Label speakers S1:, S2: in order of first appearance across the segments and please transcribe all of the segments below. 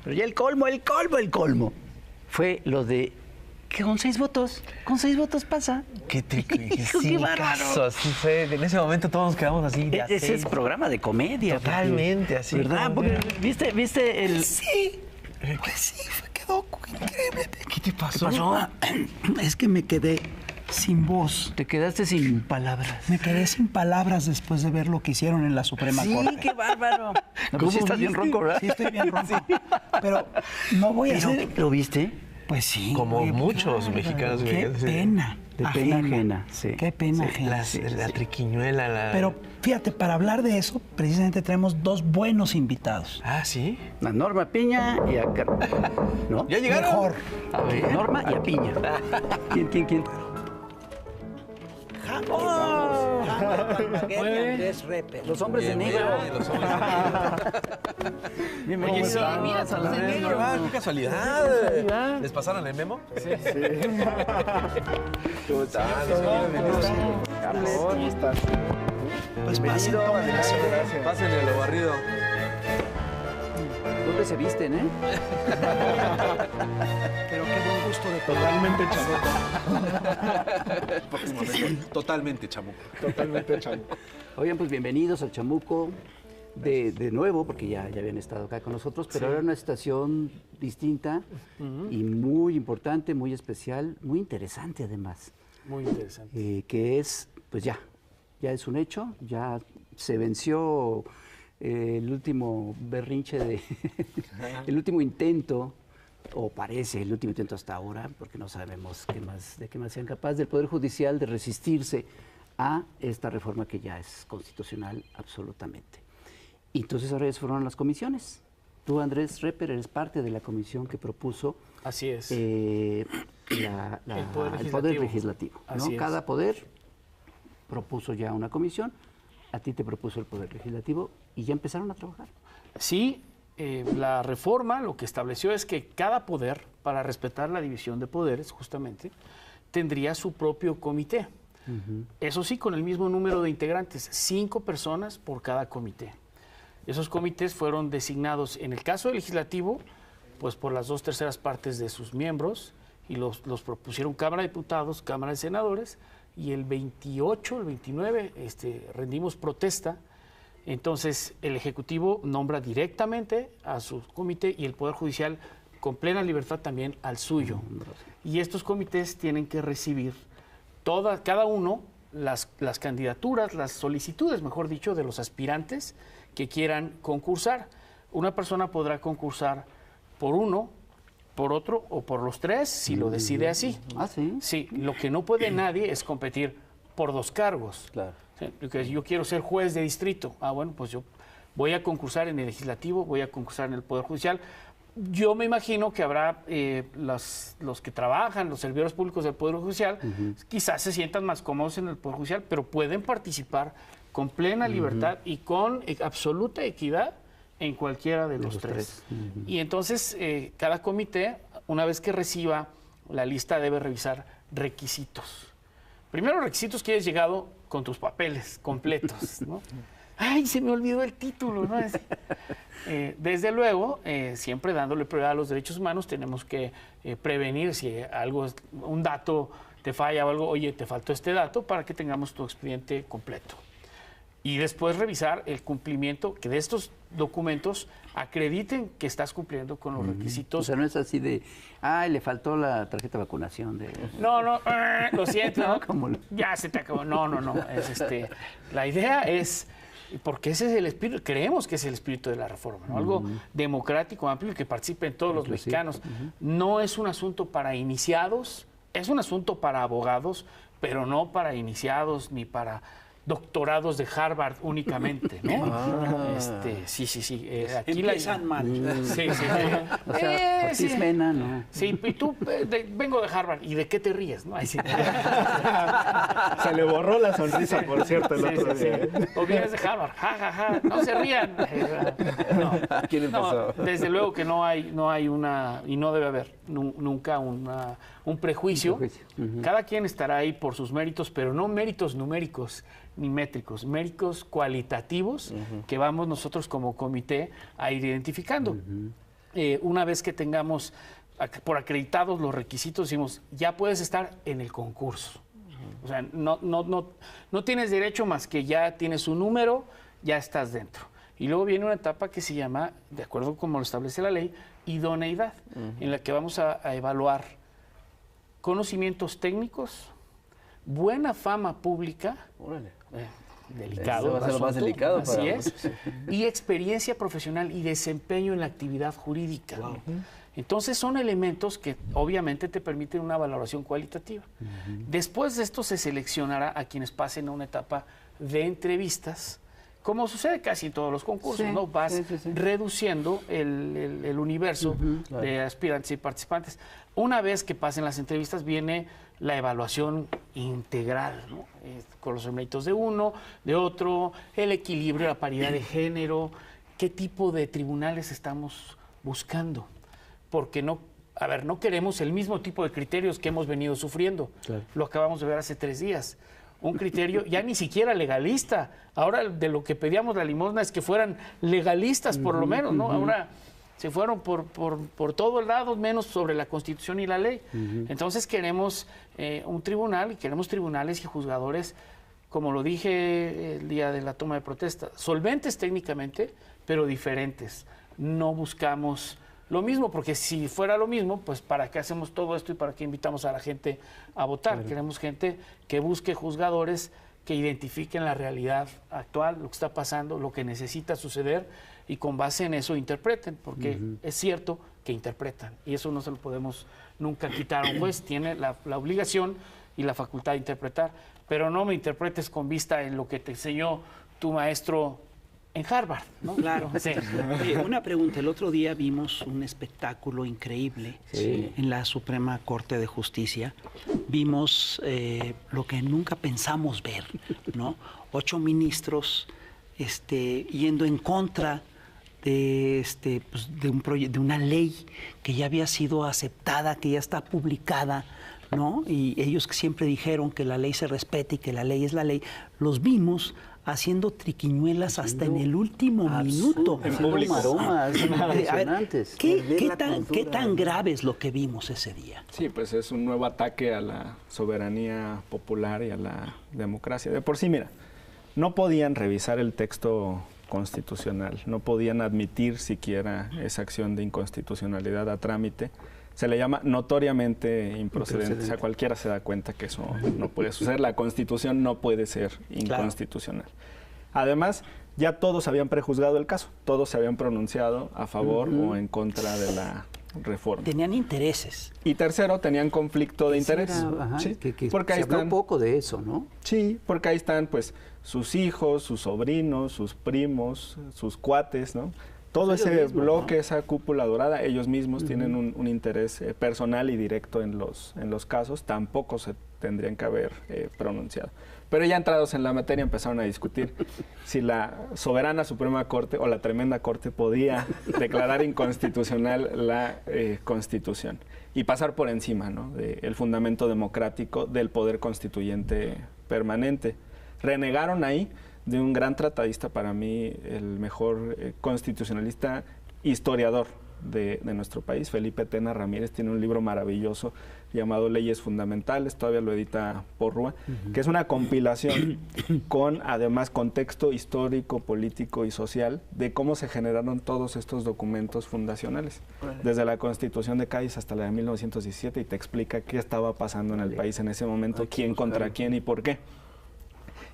S1: Pero ya el colmo fue lo de que con 6 votos pasa.
S2: Qué
S1: Qué bárbaro.
S2: Así fue. En ese momento todos nos quedamos así.
S1: Ese es programa de comedia.
S2: Totalmente, así.
S1: ¿Verdad? Porque, ¿viste el...?
S3: Sí, quedó increíble.
S2: ¿Qué te pasó?
S1: ¿Qué pasó?
S3: Es que me quedé sin voz.
S1: Te quedaste sin palabras.
S3: Me quedé sin palabras después de ver lo que hicieron en la Suprema Corte.
S1: Sí, qué bárbaro. No, pues sí estás bien ronco, ¿verdad?
S3: Sí, estoy bien ronco. Pero no voy a hacer...
S1: ¿Lo viste?
S3: Pues sí.
S2: Como
S3: oye,
S2: muchos
S3: claro,
S2: mexicanos.
S3: Qué pena.
S1: De pena ajena, sí.
S3: Qué pena ajena.
S2: La triquiñuela.
S3: Pero fíjate, para hablar de eso, precisamente tenemos 2 buenos invitados.
S2: Ah, ¿sí?
S1: A Norma Piña y a... ¿No?
S2: ¿Ya llegaron?
S3: Mejor.
S1: A ver, Norma y a Piña. ¿Quién?
S3: Y Andrés Repe.
S1: Los hombres de negro.
S2: Los hombres
S1: Bienvenidos.
S2: mira,
S1: los de negro.
S2: ¡Qué casualidad! ¿Les pasaron el memo? Sí. ¿Cómo están?
S1: ¿Cómo estás?
S3: Pues pasen, tomen asiento.
S2: Pásenle lo barrido.
S1: ¿Dónde se visten,
S3: Pero qué buen gusto de
S2: Totalmente chamuco.
S4: Totalmente chamuco.
S1: Oigan, pues bienvenidos al Chamuco de nuevo, porque ya habían estado acá con nosotros, pero ahora una situación distinta y muy importante, muy especial, muy interesante además.
S4: Muy interesante.
S1: Que es, pues ya es un hecho, ya se venció el último berrinche el último intento, o parece el último intento hasta ahora, porque no sabemos de qué más sean capaces del Poder Judicial de resistirse a esta reforma que ya es constitucional absolutamente. Y entonces ahora ya se fueron las comisiones. Tú, Andrés Reper, eres parte de la comisión que propuso
S4: Así es.
S1: el Poder Legislativo. ¿no?
S4: Así es.
S1: Cada poder propuso ya una comisión, a ti te propuso el Poder Legislativo y ya empezaron a trabajar.
S4: Sí, la reforma lo que estableció es que cada poder, para respetar la división de poderes, justamente, tendría su propio comité. Eso sí, con el mismo número de integrantes, 5 personas por cada comité. Esos comités fueron designados, en el caso legislativo, pues por las 2/3 partes de sus miembros, y los propusieron Cámara de Diputados, Cámara de Senadores, y el 28, el 29, rendimos protesta. Entonces, el Ejecutivo nombra directamente a su comité y el Poder Judicial con plena libertad también al suyo. Y estos comités tienen que recibir cada uno las candidaturas, las solicitudes, mejor dicho, de los aspirantes que quieran concursar. Una persona podrá concursar por uno, por otro o por los 3, si lo decide así.
S1: ¿Ah, sí?
S4: Sí, lo que no puede nadie es competir por 2 cargos.
S1: Claro.
S4: Yo quiero ser juez de distrito. Bueno, pues yo voy a concursar en el Legislativo, voy a concursar en el Poder Judicial. Yo me imagino que habrá los que trabajan, los servidores públicos del Poder Judicial, quizás se sientan más cómodos en el Poder Judicial, pero pueden participar con plena libertad y con absoluta equidad en cualquiera de los 3. Y entonces, cada comité, una vez que reciba la lista, debe revisar requisitos. Primero, requisitos que hayas llegado con tus papeles completos, ¿no? ¡Ay, se me olvidó el título! ¿No? Desde luego, siempre dándole prioridad a los derechos humanos, tenemos que prevenir si un dato te falla o algo, oye, te faltó este dato, para que tengamos tu expediente completo. Y después revisar el cumplimiento, que de estos documentos acrediten que estás cumpliendo con los requisitos.
S1: O sea, no es así de, le faltó la tarjeta de vacunación.
S4: No, lo siento, ¿no?
S1: ¿Cómo?
S4: Ya se te acabó. No. La idea es, porque ese es el espíritu, creemos que es el espíritu de la reforma, ¿no? Algo democrático, amplio, que participen todos los mexicanos. No es un asunto para iniciados, es un asunto para abogados, pero no para iniciados ni para doctorados de Harvard únicamente, ¿no? Sí. Aquí
S3: empiezan mal.
S4: Sí.
S1: O sea, Ortiz Mena, ¿no?
S4: Sí, y tú, vengo de Harvard, ¿y de qué te ríes? ¿No? Sí.
S5: Se le borró la sonrisa, por cierto, el otro día.
S4: O vienes de Harvard, ja, no se rían.
S2: ¿Quién empezó?
S4: Desde luego que no hay una, y no debe haber nunca un prejuicio. Cada quien estará ahí por sus méritos, pero no méritos numéricos ni métricos, méritos cualitativos que vamos nosotros como comité a ir identificando. una vez que tengamos por acreditados los requisitos, decimos, ya puedes estar en el concurso. O sea, no tienes derecho más que ya tienes un número, ya estás dentro. Y luego viene una etapa que se llama, de acuerdo como lo establece la ley, idoneidad, en la que vamos a evaluar conocimientos técnicos, buena fama pública, delicado,
S2: va a ser lo más delicado
S4: así
S2: para
S4: es, y experiencia profesional y desempeño en la actividad jurídica.
S1: Wow.
S4: Entonces son elementos que obviamente te permiten una valoración cualitativa. Después de esto se seleccionará a quienes pasen a una etapa de entrevistas, como sucede casi en todos los concursos,
S1: Sí,
S4: ¿no? Vas
S1: sí.
S4: reduciendo el universo de aspirantes y participantes. Una vez que pasen las entrevistas viene la evaluación integral, ¿no? Con los méritos de uno, de otro, el equilibrio, la paridad de género, qué tipo de tribunales estamos buscando. Porque no queremos el mismo tipo de criterios que hemos venido sufriendo.
S1: Claro.
S4: Lo acabamos de ver hace 3 días. Un criterio ya ni siquiera legalista. Ahora de lo que pedíamos la limosna es que fueran legalistas por lo menos, ¿no? Ahora se fueron por todos lados, menos sobre la Constitución y la ley. Entonces queremos un tribunal, y queremos tribunales y juzgadores, como lo dije el día de la toma de protesta, solventes técnicamente, pero diferentes. No buscamos lo mismo, porque si fuera lo mismo, pues ¿para qué hacemos todo esto y para qué invitamos a la gente a votar? Claro. Queremos gente que busque juzgadores que identifiquen la realidad actual, lo que está pasando, lo que necesita suceder y con base en eso interpreten, porque es cierto que interpretan y eso no se lo podemos nunca quitar a un juez, tiene la obligación y la facultad de interpretar, pero no me interpretes con vista en lo que te enseñó tu maestro en Harvard, ¿no?
S3: Claro.
S4: Sí.
S3: Oye, una pregunta. El otro día vimos un espectáculo increíble en la Suprema Corte de Justicia. Vimos lo que nunca pensamos ver, ¿no? 8 ministros yendo en contra de de una ley que ya había sido aceptada, que ya está publicada, ¿no? Y ellos que siempre dijeron que la ley se respete y que la ley es la ley, los vimos haciendo triquiñuelas hasta en el último minuto.
S1: En público. Bromas impresionantes.
S3: ¿Qué tan grave es lo que vimos ese día?
S5: Sí, pues es un nuevo ataque a la soberanía popular y a la democracia. De por sí, mira, no podían revisar el texto constitucional, no podían admitir siquiera esa acción de inconstitucionalidad a trámite. Se le llama notoriamente improcedente. O sea, cualquiera se da cuenta que eso no puede suceder. La Constitución no puede ser inconstitucional. Claro. Además, ya todos habían prejuzgado el caso. Todos se habían pronunciado a favor o en contra de la reforma.
S3: Tenían intereses.
S5: Y tercero, tenían conflicto de interés.
S1: ¿Sí?
S5: Porque
S1: se habló un poco de eso, ¿no?
S5: Sí, porque ahí están pues sus hijos, sus sobrinos, sus primos, sus cuates, ¿no? Todo ese bloque, ¿no? Esa cúpula dorada, ellos mismos tienen un interés personal y directo en los casos, tampoco se tendrían que haber pronunciado. Pero ya entrados en la materia empezaron a discutir si la soberana Suprema Corte o la tremenda Corte podía declarar inconstitucional la Constitución y pasar por encima, ¿no? del fundamento democrático del poder constituyente permanente. Renegaron ahí de un gran tratadista, para mí el mejor constitucionalista historiador de nuestro país, Felipe Tena Ramírez. Tiene un libro maravilloso llamado Leyes Fundamentales, todavía lo edita Porrúa, que es una compilación con además contexto histórico, político y social de cómo se generaron todos estos documentos fundacionales, desde la Constitución de Cádiz hasta la de 1917, y te explica qué estaba pasando en el país en ese momento, quién contra quién y por qué.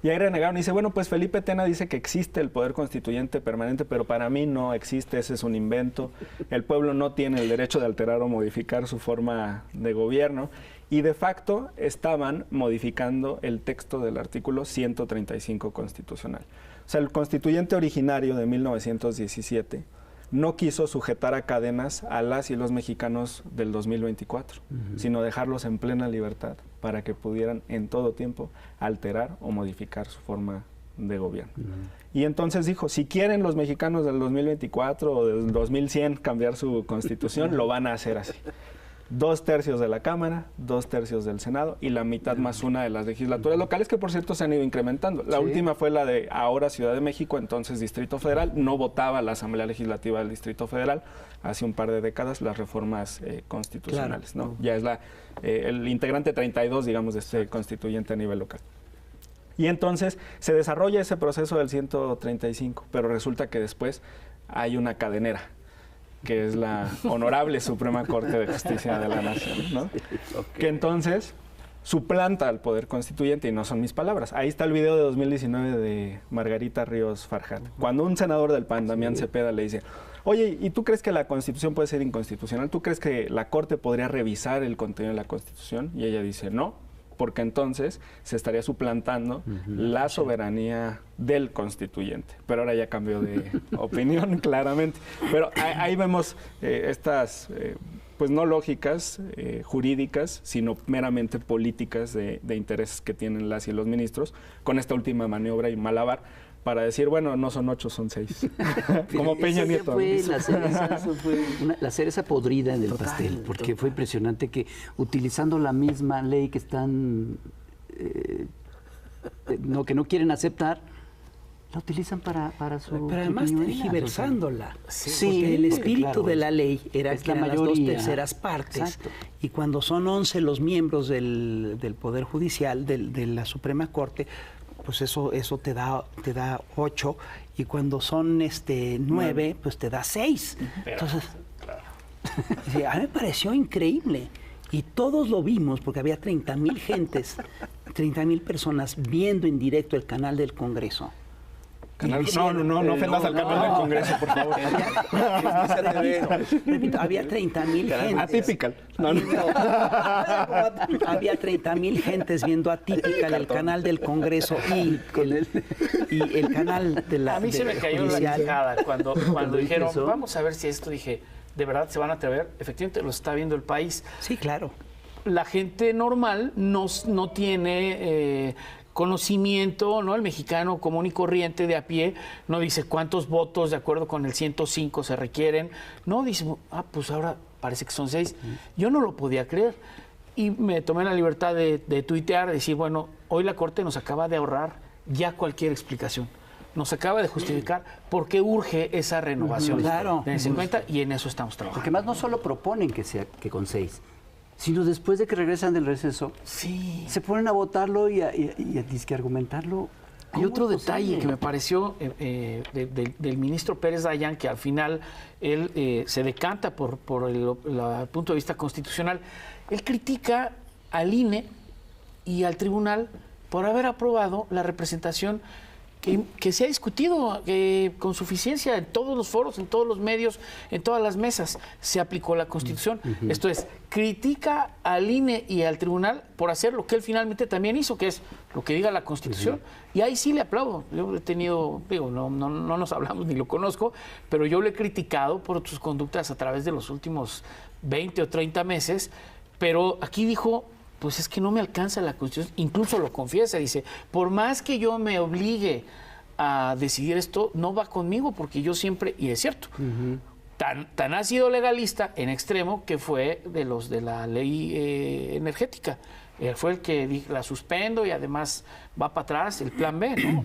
S5: Y ahí renegaron y dice, bueno, pues Felipe Tena dice que existe el poder constituyente permanente, pero para mí no existe, ese es un invento. El pueblo no tiene el derecho de alterar o modificar su forma de gobierno. Y de facto estaban modificando el texto del artículo 135 constitucional. O sea, el constituyente originario de 1917 no quiso sujetar a cadenas a las y los mexicanos del 2024, sino dejarlos en plena libertad para que pudieran en todo tiempo alterar o modificar su forma de gobierno. Y entonces dijo, si quieren los mexicanos del 2024 o del 2100 cambiar su constitución, lo van a hacer así. 2/3 de la Cámara, 2/3 del Senado y la mitad más una de las legislaturas locales, que por cierto se han ido incrementando. La última fue la de ahora Ciudad de México, entonces Distrito Federal. No votaba la Asamblea Legislativa del Distrito Federal hace un par de décadas las reformas constitucionales, ¿no? Ya es el integrante 32, digamos, de este constituyente a nivel local. Y entonces se desarrolla ese proceso del 135, pero resulta que después hay una cadenera, que es la Honorable Suprema Corte de Justicia de la Nación, ¿no? Que entonces suplanta al Poder Constituyente, y no son mis palabras. Ahí está el video de 2019 de Margarita Ríos Farjat. Cuando un senador del PAN, Damián Cepeda, le dice: oye, ¿y tú crees que la Constitución puede ser inconstitucional? ¿Tú crees que la Corte podría revisar el contenido de la Constitución? Y ella dice: no, porque entonces se estaría suplantando la soberanía del constituyente. Pero ahora ya cambió de opinión, claramente. Pero ahí vemos estas, pues no lógicas jurídicas, sino meramente políticas de intereses que tienen las y los ministros, con esta última maniobra y malabar, para decir, bueno, no son 8, son 6. Como Peña Nieto.
S1: Fue la cereza podrida en el pastel, porque fue impresionante que utilizando la misma ley que están, que no quieren aceptar, la utilizan para su...
S3: Pero además tergiversándola.
S1: Sí,
S3: porque el espíritu de la ley era
S1: es
S3: que
S1: la
S3: eran
S1: mayoría.
S3: las 2/3 partes.
S1: Exacto.
S3: Y cuando son 11 los miembros del Poder Judicial, de la Suprema Corte, pues eso te da 8, y cuando son 9, pues te da 6. Entonces, sí, a mí me pareció increíble. Y todos lo vimos, porque había 30,000 gentes, 30,000 personas viendo en directo el canal del Congreso.
S5: No ofendas al canal del Congreso, por favor.
S3: Repito, había 30,000 gentes.
S5: Atypical.
S3: Había 30,000 gentes viendo Atypical, el canal del Congreso y el canal de la...
S4: A mí se me cayó la quijada cuando dijeron, vamos a ver si esto, dije, ¿de verdad se van a atrever? Efectivamente, lo está viendo el país.
S3: Sí, claro.
S4: La gente normal no tiene conocimiento, ¿no? El mexicano común y corriente de a pie no dice cuántos votos de acuerdo con el 105 se requieren. No, dice, pues ahora parece que son 6. Yo no lo podía creer. Y me tomé la libertad de tuitear, de decir, bueno, hoy la Corte nos acaba de ahorrar ya cualquier explicación. Nos acaba de justificar por qué urge esa renovación.
S3: Claro.
S4: Dense en cuenta, y en eso estamos trabajando.
S1: Porque más no solo proponen que con 6, sino después de que regresan del receso, se ponen a votarlo y a argumentarlo.
S4: Hay otro detalle que me pareció del ministro Pérez Dayán, que al final él se decanta por el punto de vista constitucional. Él critica al INE y al tribunal por haber aprobado la representación que se ha discutido con suficiencia en todos los foros, en todos los medios, en todas las mesas. Se aplicó la Constitución. Esto es, critica al INE y al tribunal por hacer lo que él finalmente también hizo, que es lo que diga la Constitución. Y ahí sí le aplaudo. Yo he tenido, no nos hablamos ni lo conozco, pero yo lo he criticado por sus conductas a través de los últimos 20 o 30 meses. Pero aquí dijo, pues es que no me alcanza la Constitución, incluso lo confiesa, dice, por más que yo me obligue a decidir esto, no va conmigo, porque yo siempre, y es cierto, tan ha sido legalista en extremo que fue de los de la ley energética. Fue el que la suspendo y además va para atrás el plan B, ¿no?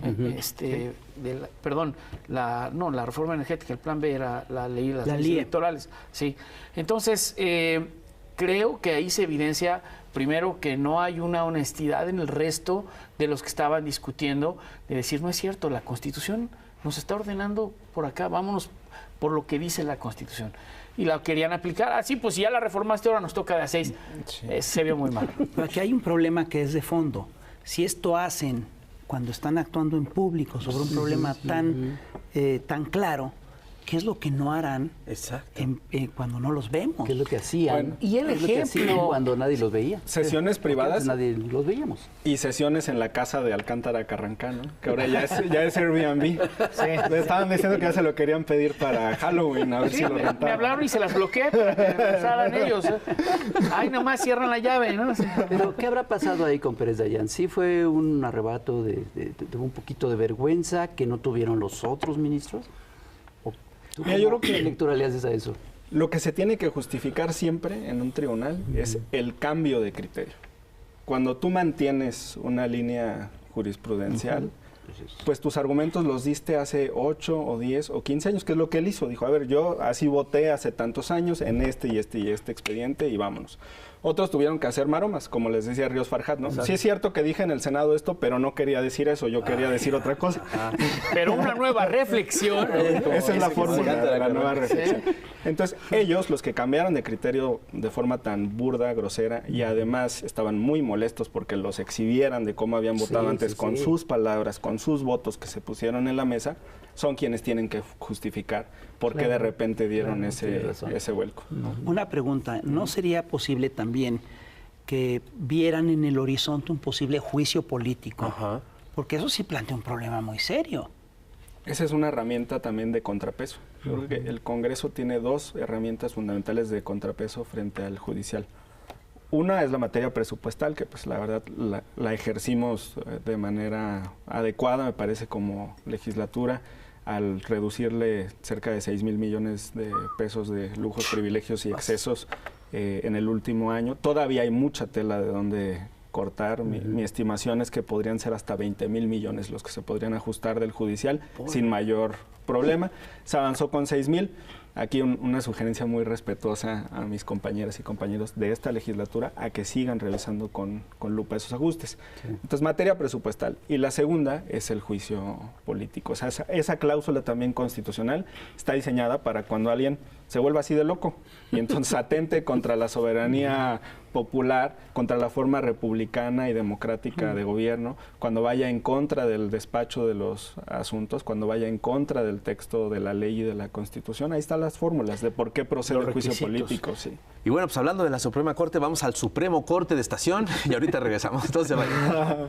S4: La reforma energética, el plan B era la ley de las leyes electorales. Sí. Entonces, creo que ahí se evidencia, primero, que no hay una honestidad en el resto de los que estaban discutiendo, de decir, no es cierto, la Constitución nos está ordenando por acá, vámonos por lo que dice la Constitución. Y la querían aplicar, así, pues si ya la reformaste, ahora nos toca de a 6. Se vio muy mal.
S3: Pero aquí hay un problema que es de fondo. Si esto hacen cuando están actuando en público sobre un problema tan claro, ¿qué es lo que no harán cuando no los vemos?
S1: ¿Qué es lo que hacían?
S3: Bueno, y el ejemplo
S1: cuando nadie los veía.
S5: Sesiones privadas.
S1: Nadie los veíamos.
S5: Y sesiones en la casa de Alcántara Carrancá, ¿no? Que ahora ya es Airbnb. Le estaban diciendo que ya se lo querían pedir para Halloween, a ver si lo rentaban.
S4: Me hablaron y se las bloqueé para que regresaran ellos. Ahí nomás cierran la llave, ¿no?
S1: Pero, ¿qué habrá pasado ahí con Pérez Dayán? Sí fue un arrebato de un poquito de vergüenza que no tuvieron los otros ministros. ¿Tú qué lectura le haces a eso?
S5: Lo que se tiene que justificar siempre en un tribunal es el cambio de criterio. Cuando tú mantienes una línea jurisprudencial, pues tus argumentos los diste hace 8 o 10 o 15 años, que es lo que él hizo. Dijo, a ver, yo así voté hace tantos años en este y este expediente y vámonos. Otros tuvieron que hacer maromas, como les decía Ríos Farjat, ¿no? Exacto. Sí es cierto que dije en el Senado esto, pero no quería decir eso, yo quería decir otra cosa.
S4: Pero una nueva reflexión.
S5: Esa es la fórmula, la nueva reflexión. Entonces, ellos, los que cambiaron de criterio de forma tan burda, grosera, y además estaban muy molestos porque los exhibieran de cómo habían votado antes, con sus palabras, con sus votos que se pusieron en la mesa, son quienes tienen que justificar por qué de repente dieron ese vuelco.
S3: Una pregunta, ¿no sería posible también que vieran en el horizonte un posible juicio político? Ajá. Porque eso sí plantea un problema muy serio.
S5: Esa es una herramienta también de contrapeso. Yo creo que el Congreso tiene 2 herramientas fundamentales de contrapeso frente al judicial. Una es la materia presupuestal, que pues la verdad la ejercimos de manera adecuada, me parece, como legislatura, al reducirle cerca de 6,000 millones de pesos de lujos, privilegios y excesos en el último año. Todavía hay mucha tela de donde cortar. Mi estimación es que podrían ser hasta 20,000 millones los que se podrían ajustar del judicial sin mayor problema. Se avanzó con 6,000. Aquí una sugerencia muy respetuosa a mis compañeras y compañeros de esta legislatura a que sigan revisando con lupa esos ajustes. Sí. Entonces, materia presupuestal. Y la segunda es el juicio político. O sea, esa cláusula también constitucional está diseñada para cuando alguien se vuelva así de loco y entonces atente contra la soberanía popular, contra la forma republicana y democrática de gobierno, cuando vaya en contra del despacho de los asuntos, cuando vaya en contra del texto de la ley y de la Constitución. Ahí están las fórmulas de por qué procede el juicio político. Sí.
S2: Y bueno, pues hablando de la Suprema Corte, vamos al Supremo Corte de Estación y ahorita regresamos. Entonces, vaya.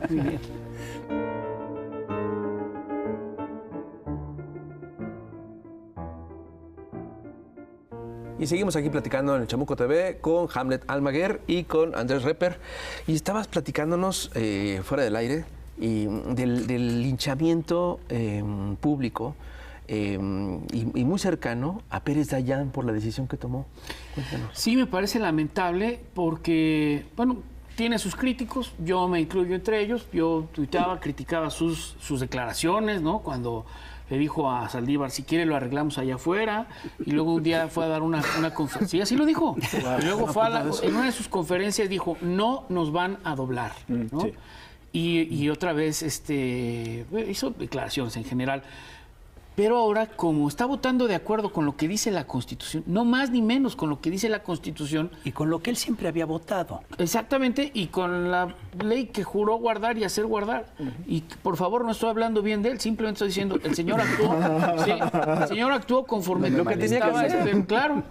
S2: Y seguimos aquí platicando en el Chamuco TV con Hamlet Almaguer y con Andrés Repper. Y estabas platicándonos fuera del aire y del linchamiento público y muy cercano a Pérez Dayán por la decisión que tomó. Cuéntanos.
S4: Sí, me parece lamentable porque, bueno, tiene sus críticos, yo me incluyo entre ellos. Yo tuiteaba, criticaba sus declaraciones, ¿no? Cuando le dijo a Saldívar, si quiere lo arreglamos allá afuera, y luego un día fue a dar una conferencia, sí, así lo dijo, y luego fue en una de sus conferencias dijo, no nos van a doblar, ¿no? Sí. Y otra vez hizo declaraciones en general. Pero ahora, como está votando de acuerdo con lo que dice la Constitución, no más ni menos con lo que dice la Constitución.
S3: Y con lo que él siempre había votado.
S4: Exactamente, y con la ley que juró guardar y hacer guardar. Y por favor, no estoy hablando bien de él, simplemente estoy diciendo, el señor actuó conforme lo que tenía que hacer. Claro.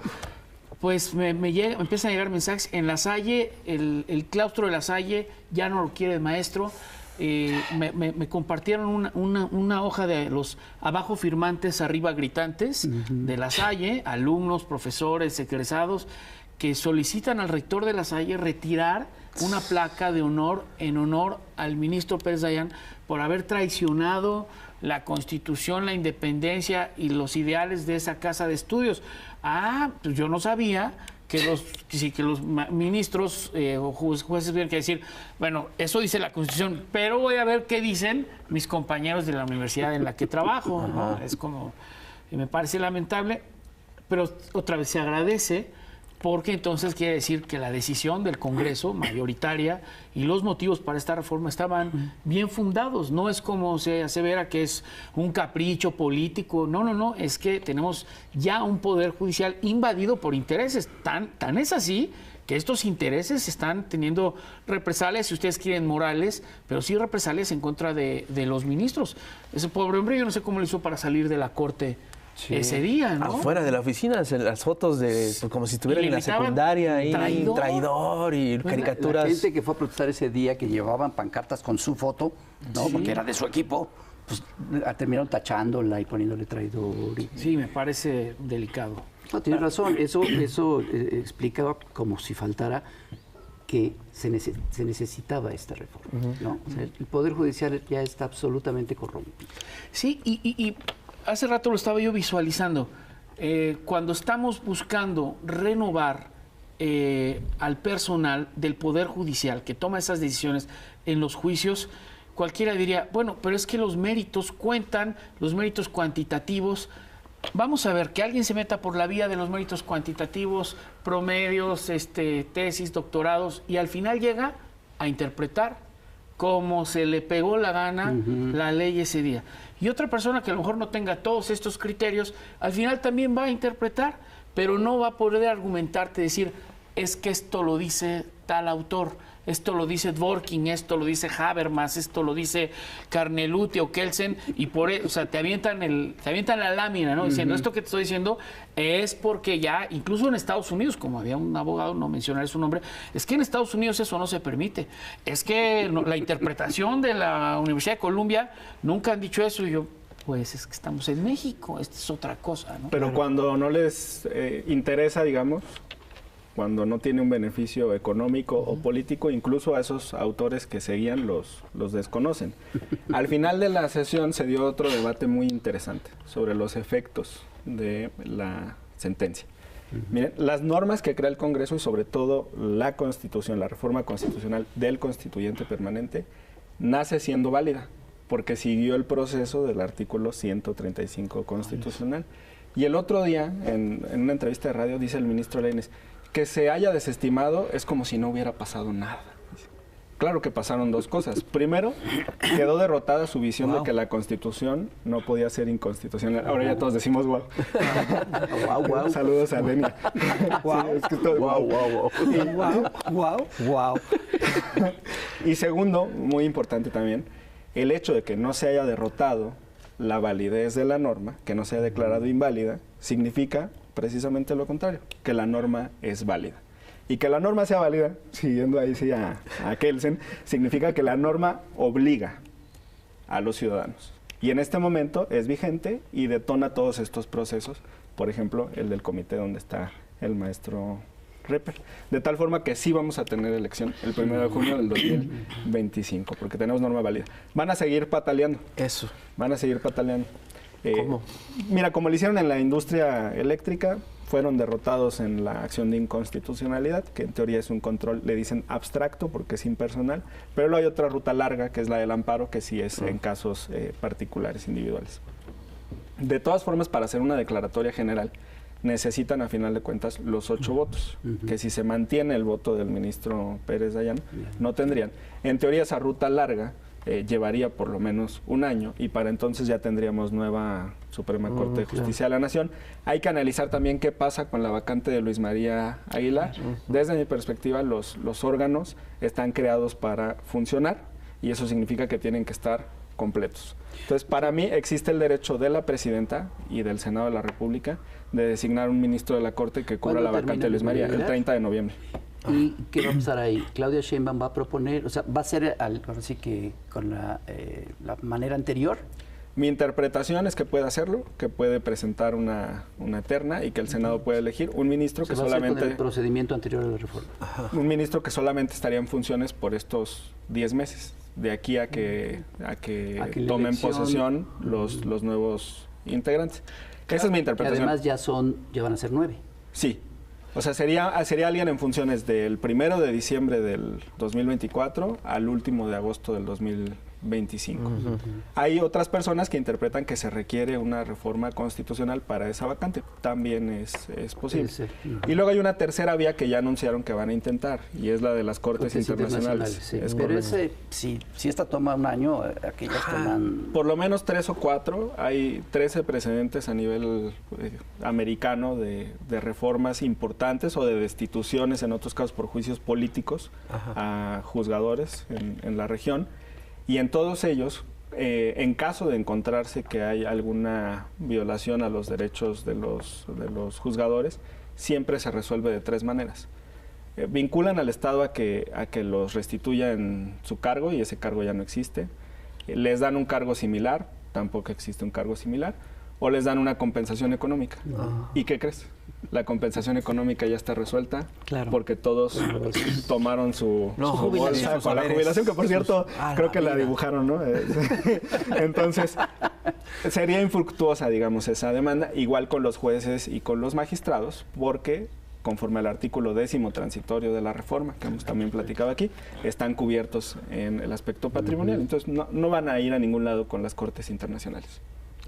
S4: Pues me empiezan a llegar mensajes. En La Salle, el claustro de La Salle ya no lo quiere el maestro. Me compartieron una hoja de los abajo firmantes, arriba gritantes de La Salle, alumnos, profesores, egresados, que solicitan al rector de La Salle retirar una placa de honor en honor al ministro Pérez Dayán por haber traicionado la Constitución, la independencia y los ideales de esa casa de estudios. Pues yo no sabía que los ministros o jueces tuvieran que decir, bueno, eso dice la Constitución, pero voy a ver qué dicen mis compañeros de la universidad en la que trabajo, ¿no? Es como, me parece lamentable, pero otra vez se agradece, porque entonces quiere decir que la decisión del Congreso mayoritaria y los motivos para esta reforma estaban bien fundados. No es como se asevera que es un capricho político. No, es que tenemos ya un poder judicial invadido por intereses. Tan es así que estos intereses están teniendo represalias, si ustedes quieren, morales, pero sí represalias en contra de los ministros. Ese pobre hombre, yo no sé cómo lo hizo para salir de la Corte ese día, ¿no?
S2: Afuera de la oficina, las fotos de como si estuvieran en la secundaria ahí, traidor y caricaturas.
S1: La gente que fue a protestar ese día, que llevaban pancartas con su foto, ¿no? Porque era de su equipo, pues terminaron tachándola y poniéndole traidor.
S4: Sí, me parece delicado.
S1: No, tienes razón, eso explicaba como si faltara que se necesitaba esta reforma, ¿no? O sea, el Poder Judicial ya está absolutamente corrompido.
S4: Sí, y hace rato lo estaba yo visualizando. cuando estamos buscando renovar al personal del Poder Judicial que toma esas decisiones en los juicios, cualquiera diría, bueno, pero es que los méritos cuentan, los méritos cuantitativos. Vamos a ver, que alguien se meta por la vía de los méritos cuantitativos, promedios, tesis, doctorados, y al final llega a interpretar como se le pegó la gana la ley ese día. Y otra persona que a lo mejor no tenga todos estos criterios, al final también va a interpretar, pero no va a poder argumentarte, decir, es que esto lo dice tal autor, esto lo dice Dworkin, esto lo dice Habermas, esto lo dice Carneluti o Kelsen, y por eso, o sea, te avientan la lámina, ¿no? Diciendo, esto que te estoy diciendo es porque ya, incluso en Estados Unidos, como había un abogado, no mencionaré su nombre, es que en Estados Unidos eso no se permite. Es que la interpretación de la Universidad de Columbia nunca han dicho eso, y yo, pues es que estamos en México, esta es otra cosa, ¿no?
S5: Pero cuando no les interesa, digamos, cuando no tiene un beneficio económico o político, incluso a esos autores que seguían los desconocen. Al final de la sesión se dio otro debate muy interesante sobre los efectos de la sentencia. Miren, las normas que crea el Congreso y sobre todo la Constitución, la reforma constitucional del constituyente permanente, nace siendo válida porque siguió el proceso del artículo 135 constitucional. Y el otro día, en una entrevista de radio, dice el ministro Lainez, que se haya desestimado es como si no hubiera pasado nada. Claro que pasaron dos cosas. Primero, quedó derrotada su visión de que la Constitución no podía ser inconstitucional. Ahora ya todos decimos wow. Wow. Saludos a Lenia.
S1: Wow.
S5: Sí, es que estoy
S1: Wow.
S5: Y segundo, muy importante también, el hecho de que no se haya derrotado la validez de la norma, que no se haya declarado inválida, significa precisamente lo contrario, que la norma es válida. Y que la norma sea válida, siguiendo ahí sí a Kelsen, significa que la norma obliga a los ciudadanos. Y en este momento es vigente y detona todos estos procesos, por ejemplo, el del comité donde está el maestro Repper. De tal forma que sí vamos a tener elección el 1 de junio del 2025, porque tenemos norma válida. Van a seguir pataleando.
S2: Eso.
S5: Van a seguir pataleando.
S2: ¿Cómo?
S5: Mira, como lo hicieron en la industria eléctrica, fueron derrotados en la acción de inconstitucionalidad, que en teoría es un control, le dicen abstracto porque es impersonal, pero luego hay otra ruta larga, que es la del amparo, que sí es en casos particulares, individuales. De todas formas, para hacer una declaratoria general, necesitan a final de cuentas los 8 votos, que si se mantiene el voto del ministro Pérez Dayán, no tendrían. En teoría esa ruta larga llevaría por lo menos un año y para entonces ya tendríamos nueva Suprema Corte de Justicia de la Nación. Hay que analizar también qué pasa con la vacante de Luis María Aguilar. Desde mi perspectiva, los órganos están creados para funcionar y eso significa que tienen que estar completos. Entonces, para mí existe el derecho de la Presidenta y del Senado de la República de designar un ministro de la Corte que cubra la vacante de Luis María, el 30 de noviembre.
S1: ¿Y qué va a pasar ahí? Claudia Sheinbaum va a proponer, o sea, va a ser así que con la manera anterior.
S5: Mi interpretación es que puede hacerlo, que puede presentar una terna y que el Senado puede elegir un ministro que solamente...
S1: con el procedimiento anterior a la reforma.
S5: Un ministro que solamente estaría en funciones por estos 10 meses, de aquí a que tomen posesión los nuevos integrantes. Esa es mi interpretación.
S1: Y además ya van a ser 9.
S5: Sí. O sea, sería alguien en funciones del 1 de diciembre del 2024 al último de agosto del 2025. Hay otras personas que interpretan que se requiere una reforma constitucional para esa vacante. También es posible. Y luego hay una tercera vía que ya anunciaron que van a intentar, y es la de las Cortes Internacionales.
S1: Sí. Pero si esta toma un año, aquellas toman...
S5: Por lo menos 3 o 4. Hay 13 precedentes a nivel americano de reformas importantes o de destituciones, en otros casos por juicios políticos, a juzgadores en la región. Y en todos ellos, en caso de encontrarse que hay alguna violación a los derechos de los juzgadores, siempre se resuelve de 3 maneras. Vinculan al Estado a que los restituya en su cargo, y ese cargo ya no existe. Les dan un cargo similar, tampoco existe un cargo similar. o les dan una compensación económica. ¿Y qué crees? La compensación económica ya está resuelta,
S3: Claro.
S5: porque todos tomaron su bolsa con la jubilación, que por cierto creo que la dibujaron, ¿no? Entonces, sería infructuosa, digamos, esa demanda, igual con los jueces y con los magistrados, porque conforme al artículo 10º transitorio de la reforma, que hemos también platicado aquí, están cubiertos en el aspecto patrimonial. Entonces, no van a ir a ningún lado con las cortes internacionales.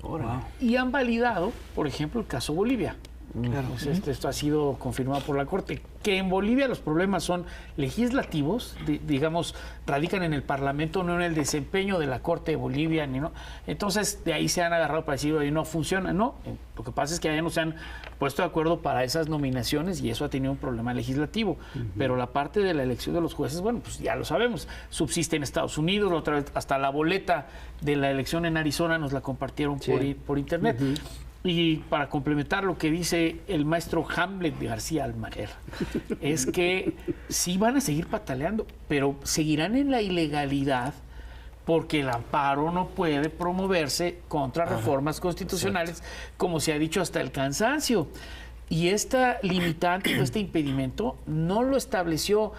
S3: Wow.
S4: Y han validado, por ejemplo, el caso Bolivia.
S3: Claro.
S4: Pues esto ha sido confirmado por la Corte, que en Bolivia los problemas son legislativos, digamos, radican en el Parlamento, no en el desempeño de la Corte de Bolivia, ni no. Entonces, de ahí se han agarrado para decir, oye, no funciona, no. Lo que pasa es que allá no se han puesto de acuerdo para esas nominaciones y eso ha tenido un problema legislativo. Pero la parte de la elección de los jueces, bueno, pues ya lo sabemos, subsiste en Estados Unidos, la otra vez hasta la boleta de la elección en Arizona nos la compartieron por internet. Y para complementar lo que dice el maestro Hamlet de García Almaguer, es que sí van a seguir pataleando, pero seguirán en la ilegalidad porque el amparo no puede promoverse contra reformas constitucionales, como se ha dicho hasta el cansancio. Y esta limitante, este impedimento, no lo estableció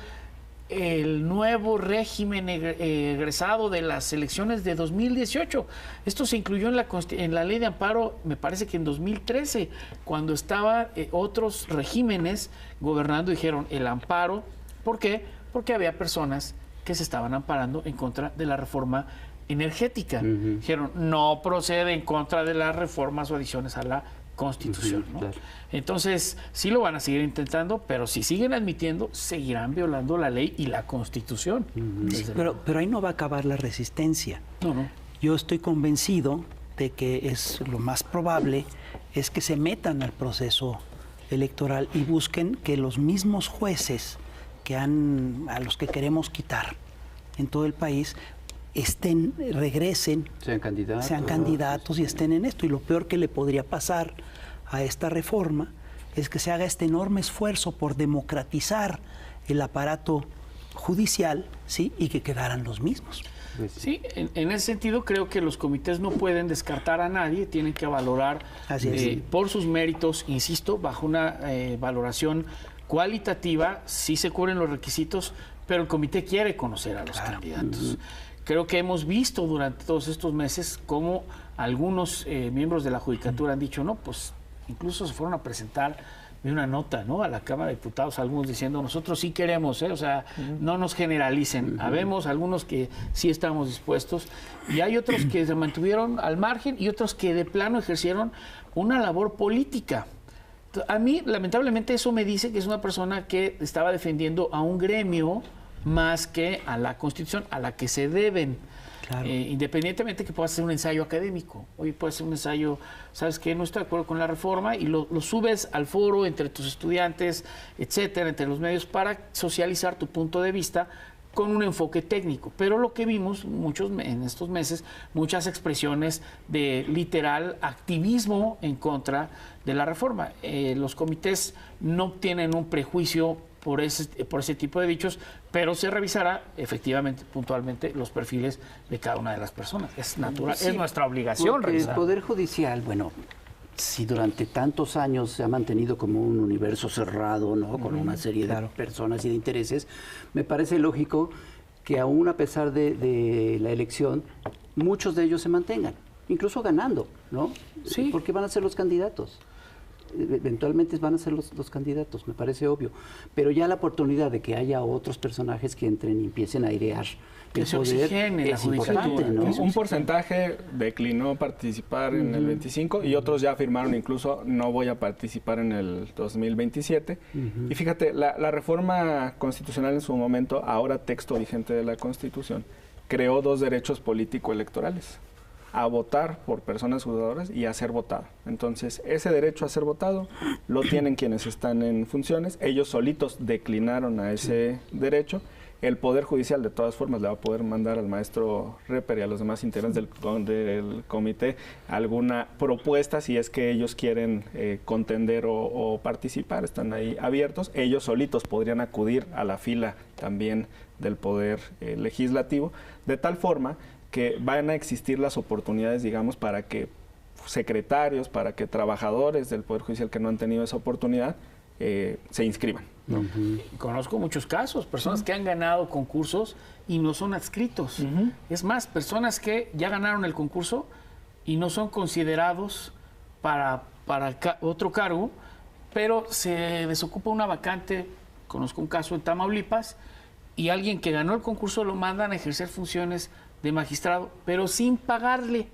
S4: el nuevo régimen egresado de las elecciones de 2018. Esto se incluyó en la ley de amparo, me parece que en 2013, cuando estaban otros regímenes gobernando, dijeron el amparo. ¿Por qué? Porque había personas que se estaban amparando en contra de la reforma energética. Dijeron, no procede en contra de las reformas o adiciones a la Constitución, ¿no?
S1: Claro.
S4: Entonces, sí lo van a seguir intentando, pero si siguen admitiendo, seguirán violando la ley y la Constitución.
S3: Sí, pero ahí no va a acabar la resistencia.
S4: No.
S3: Yo estoy convencido de que es lo más probable es que se metan al proceso electoral y busquen que los mismos jueces a los que queremos quitar en todo el país regresen,
S1: sean candidatos
S3: y estén en esto. Y lo peor que le podría pasar a esta reforma es que se haga este enorme esfuerzo por democratizar el aparato judicial, ¿sí? Y que quedaran los mismos.
S4: Sí, en ese sentido creo que los comités no pueden descartar a nadie, tienen que valorar por sus méritos, insisto, bajo una valoración cualitativa, sí se cubren los requisitos, pero el comité quiere conocer a los candidatos. Creo que hemos visto durante todos estos meses cómo algunos miembros de la Judicatura han dicho, no, pues incluso se fueron a presentar una nota, ¿no?, a la Cámara de Diputados, algunos diciendo, nosotros sí queremos, o sea, no nos generalicen. Habemos algunos que sí estamos dispuestos y hay otros que se mantuvieron al margen y otros que de plano ejercieron una labor política. A mí, lamentablemente, eso me dice que es una persona que estaba defendiendo a un gremio más que a la Constitución, a la que se deben. Claro. Independientemente que pueda ser un ensayo académico. Hoy puede ser un ensayo, ¿sabes qué? No estoy de acuerdo con la reforma y lo subes al foro entre tus estudiantes, etcétera, entre los medios para socializar tu punto de vista con un enfoque técnico. Pero lo que vimos en estos meses, muchas expresiones de literal activismo en contra de la reforma. Los comités no tienen un prejuicio por ese tipo de dichos, pero se revisará efectivamente, puntualmente, los perfiles de cada una de las personas. Es natural, sí, es nuestra obligación revisar.
S1: El Poder Judicial, bueno, si durante tantos años se ha mantenido como un universo cerrado, ¿no?, con una serie de personas y de intereses, me parece lógico que aún a pesar de la elección, muchos de ellos se mantengan, incluso ganando, ¿no?
S4: Sí.
S1: Porque van a ser los candidatos. Eventualmente van a ser los candidatos, me parece obvio. Pero ya la oportunidad de que haya otros personajes que entren y empiecen a airear
S4: el poder es importante,
S1: ¿no?
S5: Un porcentaje declinó participar en el 25 y otros ya afirmaron incluso no voy a participar en el 2027. Y fíjate, la reforma constitucional en su momento, ahora texto vigente de la Constitución, creó 2 derechos político-electorales: a votar por personas juzgadoras y a ser votado. Entonces, ese derecho a ser votado lo tienen quienes están en funciones. Ellos solitos declinaron a ese derecho. El Poder Judicial, de todas formas, le va a poder mandar al maestro Reper y a los demás integrantes del comité alguna propuesta si es que ellos quieren contender o participar. Están ahí abiertos. Ellos solitos podrían acudir a la fila también del Poder Legislativo, de tal forma que van a existir las oportunidades, digamos, para que secretarios, para que trabajadores del Poder Judicial que no han tenido esa oportunidad se inscriban, ¿no?
S4: Conozco muchos casos, personas que han ganado concursos y no son adscritos. Es más, personas que ya ganaron el concurso y no son considerados para otro cargo, pero se desocupa una vacante. Conozco un caso en Tamaulipas y alguien que ganó el concurso lo mandan a ejercer funciones de magistrado, pero sin pagarle.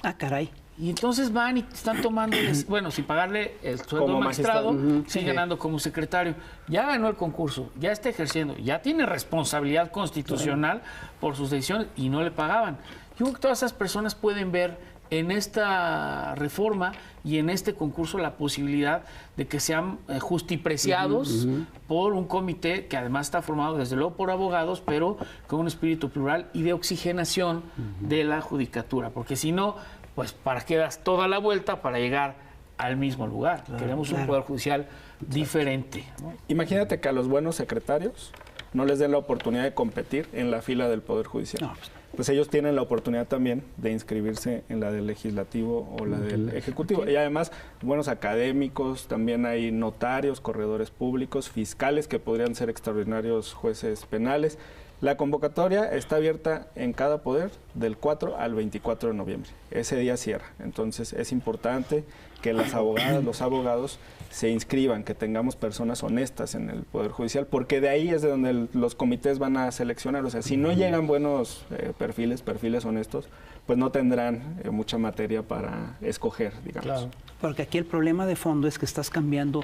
S3: Ah, caray.
S4: Y entonces van y están tomando, bueno, sin pagarle el sueldo
S5: Como
S4: de magistrado,
S5: magistrado.
S4: sigue ganando como secretario. Ya ganó el concurso, ya está ejerciendo, ya tiene responsabilidad constitucional por sus decisiones y no le pagaban. Yo creo que todas esas personas pueden ver en esta reforma y en este concurso la posibilidad de que sean justipreciados por un comité que además está formado desde luego por abogados, pero con un espíritu plural y de oxigenación de la judicatura, porque si no, pues para qué das toda la vuelta para llegar al mismo lugar. Queremos un poder judicial diferente, ¿no?
S5: Imagínate que a los buenos secretarios no les den la oportunidad de competir en la fila del Poder Judicial.
S3: No,
S5: Pues ellos tienen la oportunidad también de inscribirse en la del Legislativo o la del Ejecutivo. Y además, buenos académicos, también hay notarios, corredores públicos, fiscales que podrían ser extraordinarios jueces penales. La convocatoria está abierta en cada poder del 4 al 24 de noviembre. Ese día cierra. Entonces es importante que las abogadas, los abogados se inscriban, que tengamos personas honestas en el Poder Judicial, porque de ahí es de donde los comités van a seleccionar. O sea, si no llegan buenos perfiles honestos, pues no tendrán mucha materia para escoger, digamos.
S4: Claro.
S3: Porque aquí el problema de fondo es que estás cambiando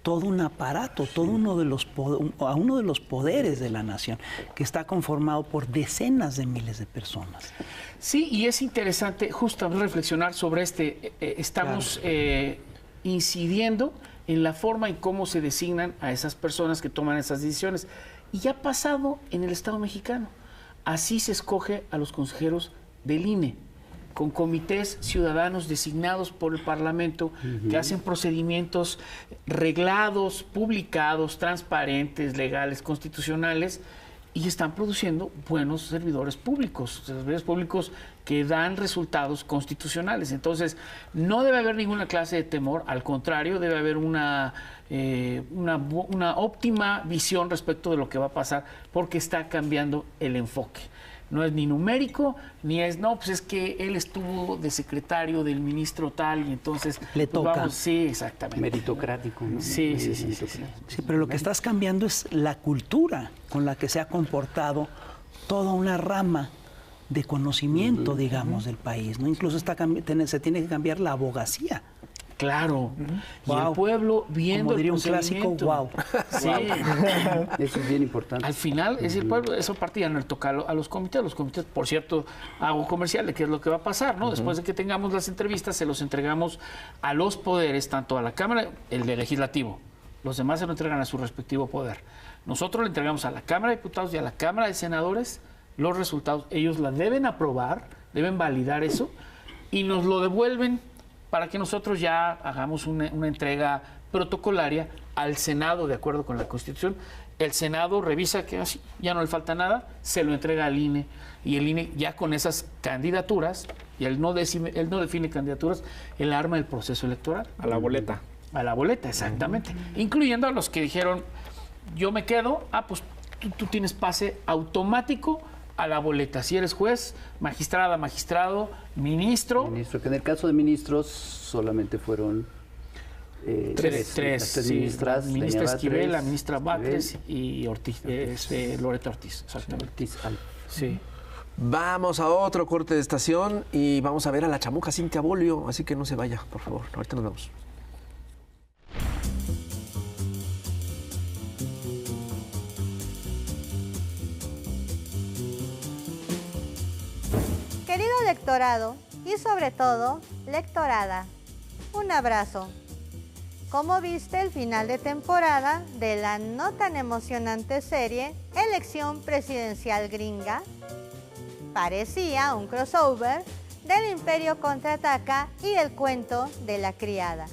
S3: todo un aparato, todo uno de los poderes de la nación, que está conformado por decenas de miles de personas.
S4: Sí, y es interesante justamente reflexionar sobre estamos incidiendo en la forma y cómo se designan a esas personas que toman esas decisiones. Y ya ha pasado en el Estado mexicano. Así se escoge a los consejeros del INE, con comités ciudadanos designados por el Parlamento, que hacen procedimientos reglados, publicados, transparentes, legales, constitucionales, y están produciendo buenos servidores públicos que dan resultados constitucionales. Entonces, no debe haber ninguna clase de temor, al contrario, debe haber una óptima visión respecto de lo que va a pasar, porque está cambiando el enfoque. No es ni numérico, ni es, no, pues es que él estuvo de secretario del ministro tal y entonces...
S3: Le
S4: pues
S3: toca.
S4: vamos, sí, exactamente.
S1: Meritocrático, ¿no?
S4: Sí.
S3: Sí, pero lo que estás cambiando es la cultura con la que se ha comportado toda una rama de conocimiento, digamos, del país, ¿no? Incluso se tiene que cambiar la abogacía.
S4: Claro. Y
S3: Wow.
S4: el pueblo viendo
S3: Como diría
S4: el
S3: un clásico,
S4: procedimiento.
S3: wow.
S4: Sí.
S1: Eso es bien importante.
S4: Al final es el pueblo, eso parte ya no le toca a los comités. Los comités, por cierto, hago comercial de qué es lo que va a pasar, ¿no? Después de que tengamos las entrevistas, se los entregamos a los poderes, tanto a la Cámara, el de Legislativo. Los demás se lo entregan a su respectivo poder. Nosotros le entregamos a la Cámara de Diputados y a la Cámara de Senadores los resultados. Ellos la deben aprobar, deben validar eso y nos lo devuelven para que nosotros ya hagamos una entrega protocolaria al Senado, de acuerdo con la Constitución. El Senado revisa que así ya no le falta nada, se lo entrega al INE, y el INE ya con esas candidaturas, y él no define candidaturas, él arma el proceso electoral.
S5: A la boleta.
S4: A la boleta, exactamente. Incluyendo a los que dijeron, yo me quedo, pues tú tienes pase automático a la boleta. Si eres juez, magistrada, magistrado, ministro.
S1: Ministro, que en el caso de ministros solamente fueron
S4: Tres,
S1: las
S4: sí,
S1: ministras.
S4: la ministra
S1: Doña
S4: Esquivel,
S1: Batres,
S4: la ministra Batres
S1: Esquivel,
S4: y Ortiz, Loreto Ortiz, exactamente.
S1: Ortiz,
S4: Sí.
S2: Vamos a otro corte de estación y vamos a ver a la chamuca Cintia Bolio, así que no se vaya, por favor. Ahorita nos vemos.
S6: Querido lectorado y sobre todo, lectorada, un abrazo. ¿Cómo viste el final de temporada de la no tan emocionante serie Elección Presidencial Gringa? Parecía un crossover del Imperio Contraataca y el cuento de la criada.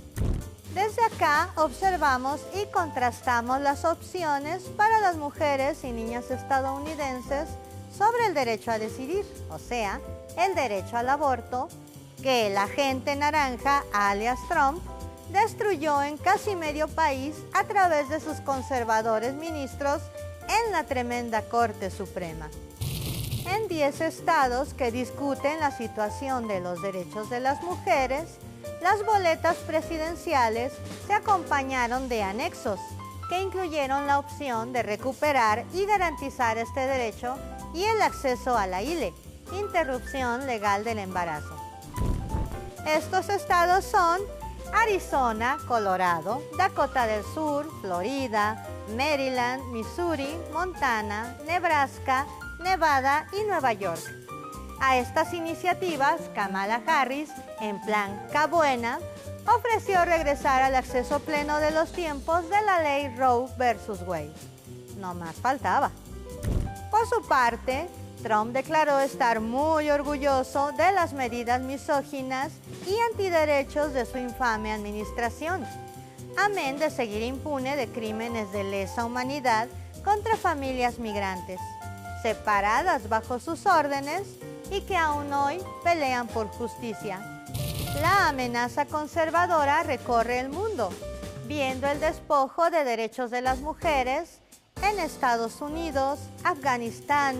S6: Desde acá observamos y contrastamos las opciones para las mujeres y niñas estadounidenses sobre el derecho a decidir, o sea, el derecho al aborto, que el agente naranja, alias Trump, destruyó en casi medio país a través de sus conservadores ministros en la tremenda Corte Suprema. En 10 estados que discuten la situación de los derechos de las mujeres, las boletas presidenciales se acompañaron de anexos que incluyeron la opción de recuperar y garantizar este derecho y el acceso a la ILE, interrupción legal del embarazo. Estos estados son Arizona, Colorado, Dakota del Sur, Florida, Maryland, Missouri, Montana, Nebraska, Nevada y Nueva York. A estas iniciativas, Kamala Harris, en plan Cabuena, ofreció regresar al acceso pleno de los tiempos de la ley Roe versus Wade. No más faltaba. Por su parte, Trump declaró estar muy orgulloso de las medidas misóginas y antiderechos de su infame administración, amén de seguir impune de crímenes de lesa humanidad contra familias migrantes, separadas bajo sus órdenes y que aún hoy pelean por justicia. La amenaza conservadora recorre el mundo, viendo el despojo de derechos de las mujeres en Estados Unidos, Afganistán,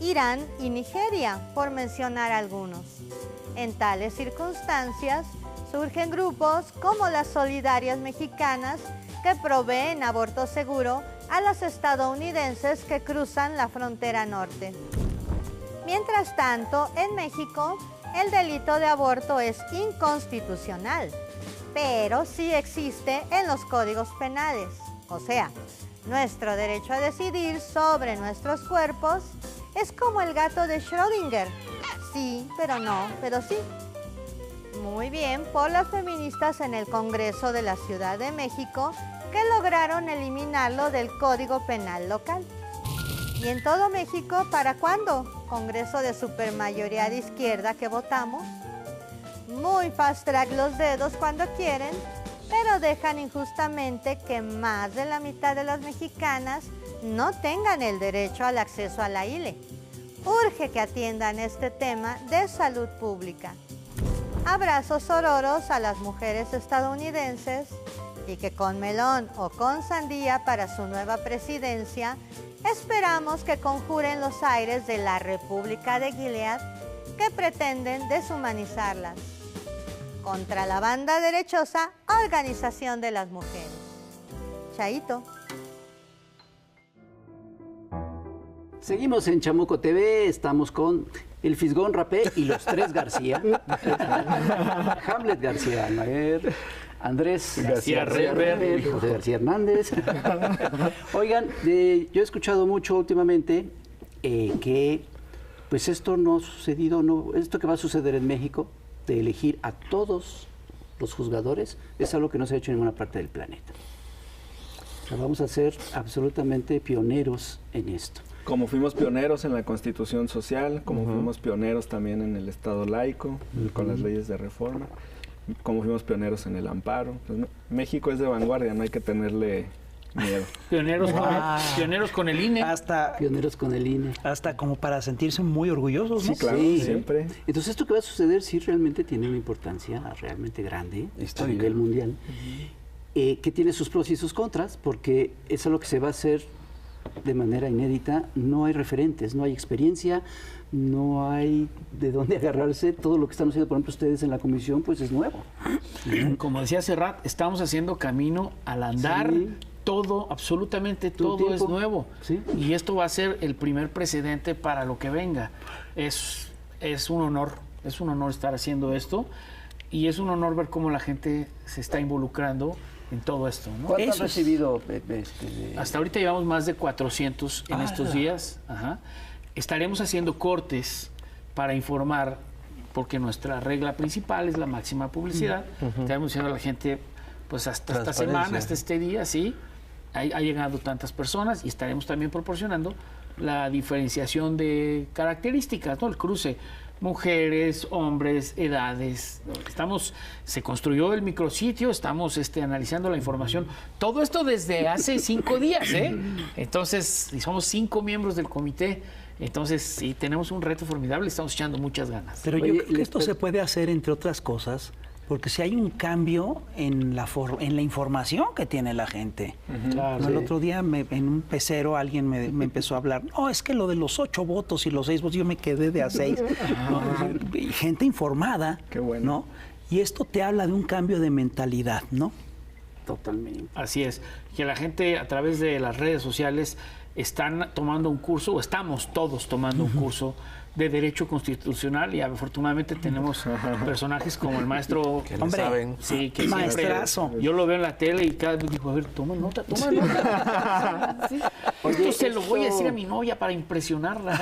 S6: Irán y Nigeria, por mencionar algunos. En tales circunstancias, surgen grupos como las Solidarias Mexicanas que proveen aborto seguro a las estadounidenses que cruzan la frontera norte. Mientras tanto, en México, el delito de aborto es inconstitucional, pero sí existe en los códigos penales. O sea, nuestro derecho a decidir sobre nuestros cuerpos es como el gato de Schrödinger. Sí, pero no, pero sí. Muy bien por las feministas en el Congreso de la Ciudad de México que lograron eliminarlo del Código Penal local. ¿Y en todo México para cuándo? Congreso de supermayoría de izquierda que votamos. Muy fast track los dedos cuando quieren, pero dejan injustamente que más de la mitad de las mexicanas no tengan el derecho al acceso a la ILE. Urge que atiendan este tema de salud pública. Abrazos ororos a las mujeres estadounidenses y que con melón o con sandía para su nueva presidencia, esperamos que conjuren los aires de la República de Gilead que pretenden deshumanizarlas. Contra la banda derechosa Organización de las Mujeres. Chaito.
S1: Seguimos en Chamuco TV, estamos con el Fisgón Rapé y los tres García. Hamlet García Almaguer, Andrés García Reper, José García Hernández. Oigan, yo he escuchado mucho últimamente que pues esto no ha sucedido, esto que va a suceder en México, de elegir a todos los juzgadores, es algo que no se ha hecho en ninguna parte del planeta. O sea, vamos a ser absolutamente pioneros en esto.
S5: Como fuimos pioneros en la Constitución Social, como fuimos pioneros también en el Estado laico, con las leyes de reforma, como fuimos pioneros en el amparo. Pues, México es de vanguardia, no hay que tenerle miedo.
S4: Pioneros con el INE.
S1: Pioneros con el INE.
S3: Hasta como para sentirse muy orgullosos, ¿no?
S5: Sí, claro,
S1: Sí.
S5: siempre.
S1: Entonces esto que va a suceder sí realmente tiene una importancia realmente grande a nivel mundial, que tiene sus pros y sus contras, porque es algo que se va a hacer de manera inédita, no hay referentes, no hay experiencia, no hay de dónde agarrarse. Todo lo que están haciendo, por ejemplo, ustedes en la comisión, pues es nuevo.
S4: Como decía Serrat, estamos haciendo camino al andar.
S1: Sí.
S4: Todo, absolutamente
S1: Todo
S4: todo es
S1: tiempo.
S4: nuevo.
S1: Sí.
S4: Y esto va a ser el primer precedente para lo que venga. Es un honor estar haciendo esto y es un honor ver cómo la gente se está involucrando en todo esto, ¿no?
S1: ¿Cuánto han
S4: Eso es-
S1: recibido?
S4: Hasta ahorita llevamos más de 400 en estos días. Ajá. Estaremos haciendo cortes para informar, porque nuestra regla principal es la máxima publicidad. Estaremos diciendo a la gente, pues hasta esta semana, hasta este día, sí, ha llegado tantas personas, y estaremos también proporcionando la diferenciación de características, ¿no? El cruce. Mujeres, hombres, edades. Se construyó el micrositio, estamos analizando la información. Todo esto desde hace 5 días, ¿eh? Entonces, somos 5 miembros del comité Entonces, sí, tenemos un reto formidable, estamos echando muchas ganas.
S3: Pero
S1: Oye,
S3: yo creo que
S1: les
S3: esto
S1: pre-
S3: se puede hacer, entre otras cosas, porque si hay un cambio en la información que tiene la gente.
S4: Claro.
S3: No, el otro día en un pecero alguien me empezó a hablar, no, es que lo de los 8 votos y los 6 votos, yo me quedé de a 6. ¿no? Y gente informada,
S5: Qué bueno.
S3: ¿no? Y esto te habla de un cambio de mentalidad, ¿no?
S1: Totalmente.
S4: Así es, que la gente a través de las redes sociales están tomando un curso, o estamos todos tomando un curso de Derecho Constitucional y afortunadamente tenemos personajes como el maestro...
S2: Que le saben.
S4: Sí, que
S3: Maestrazo.
S4: siempre... Yo lo veo en la tele y cada vez digo, a ver, toma nota, toma nota. Sí. Esto se lo voy a decir a mi novia para impresionarla.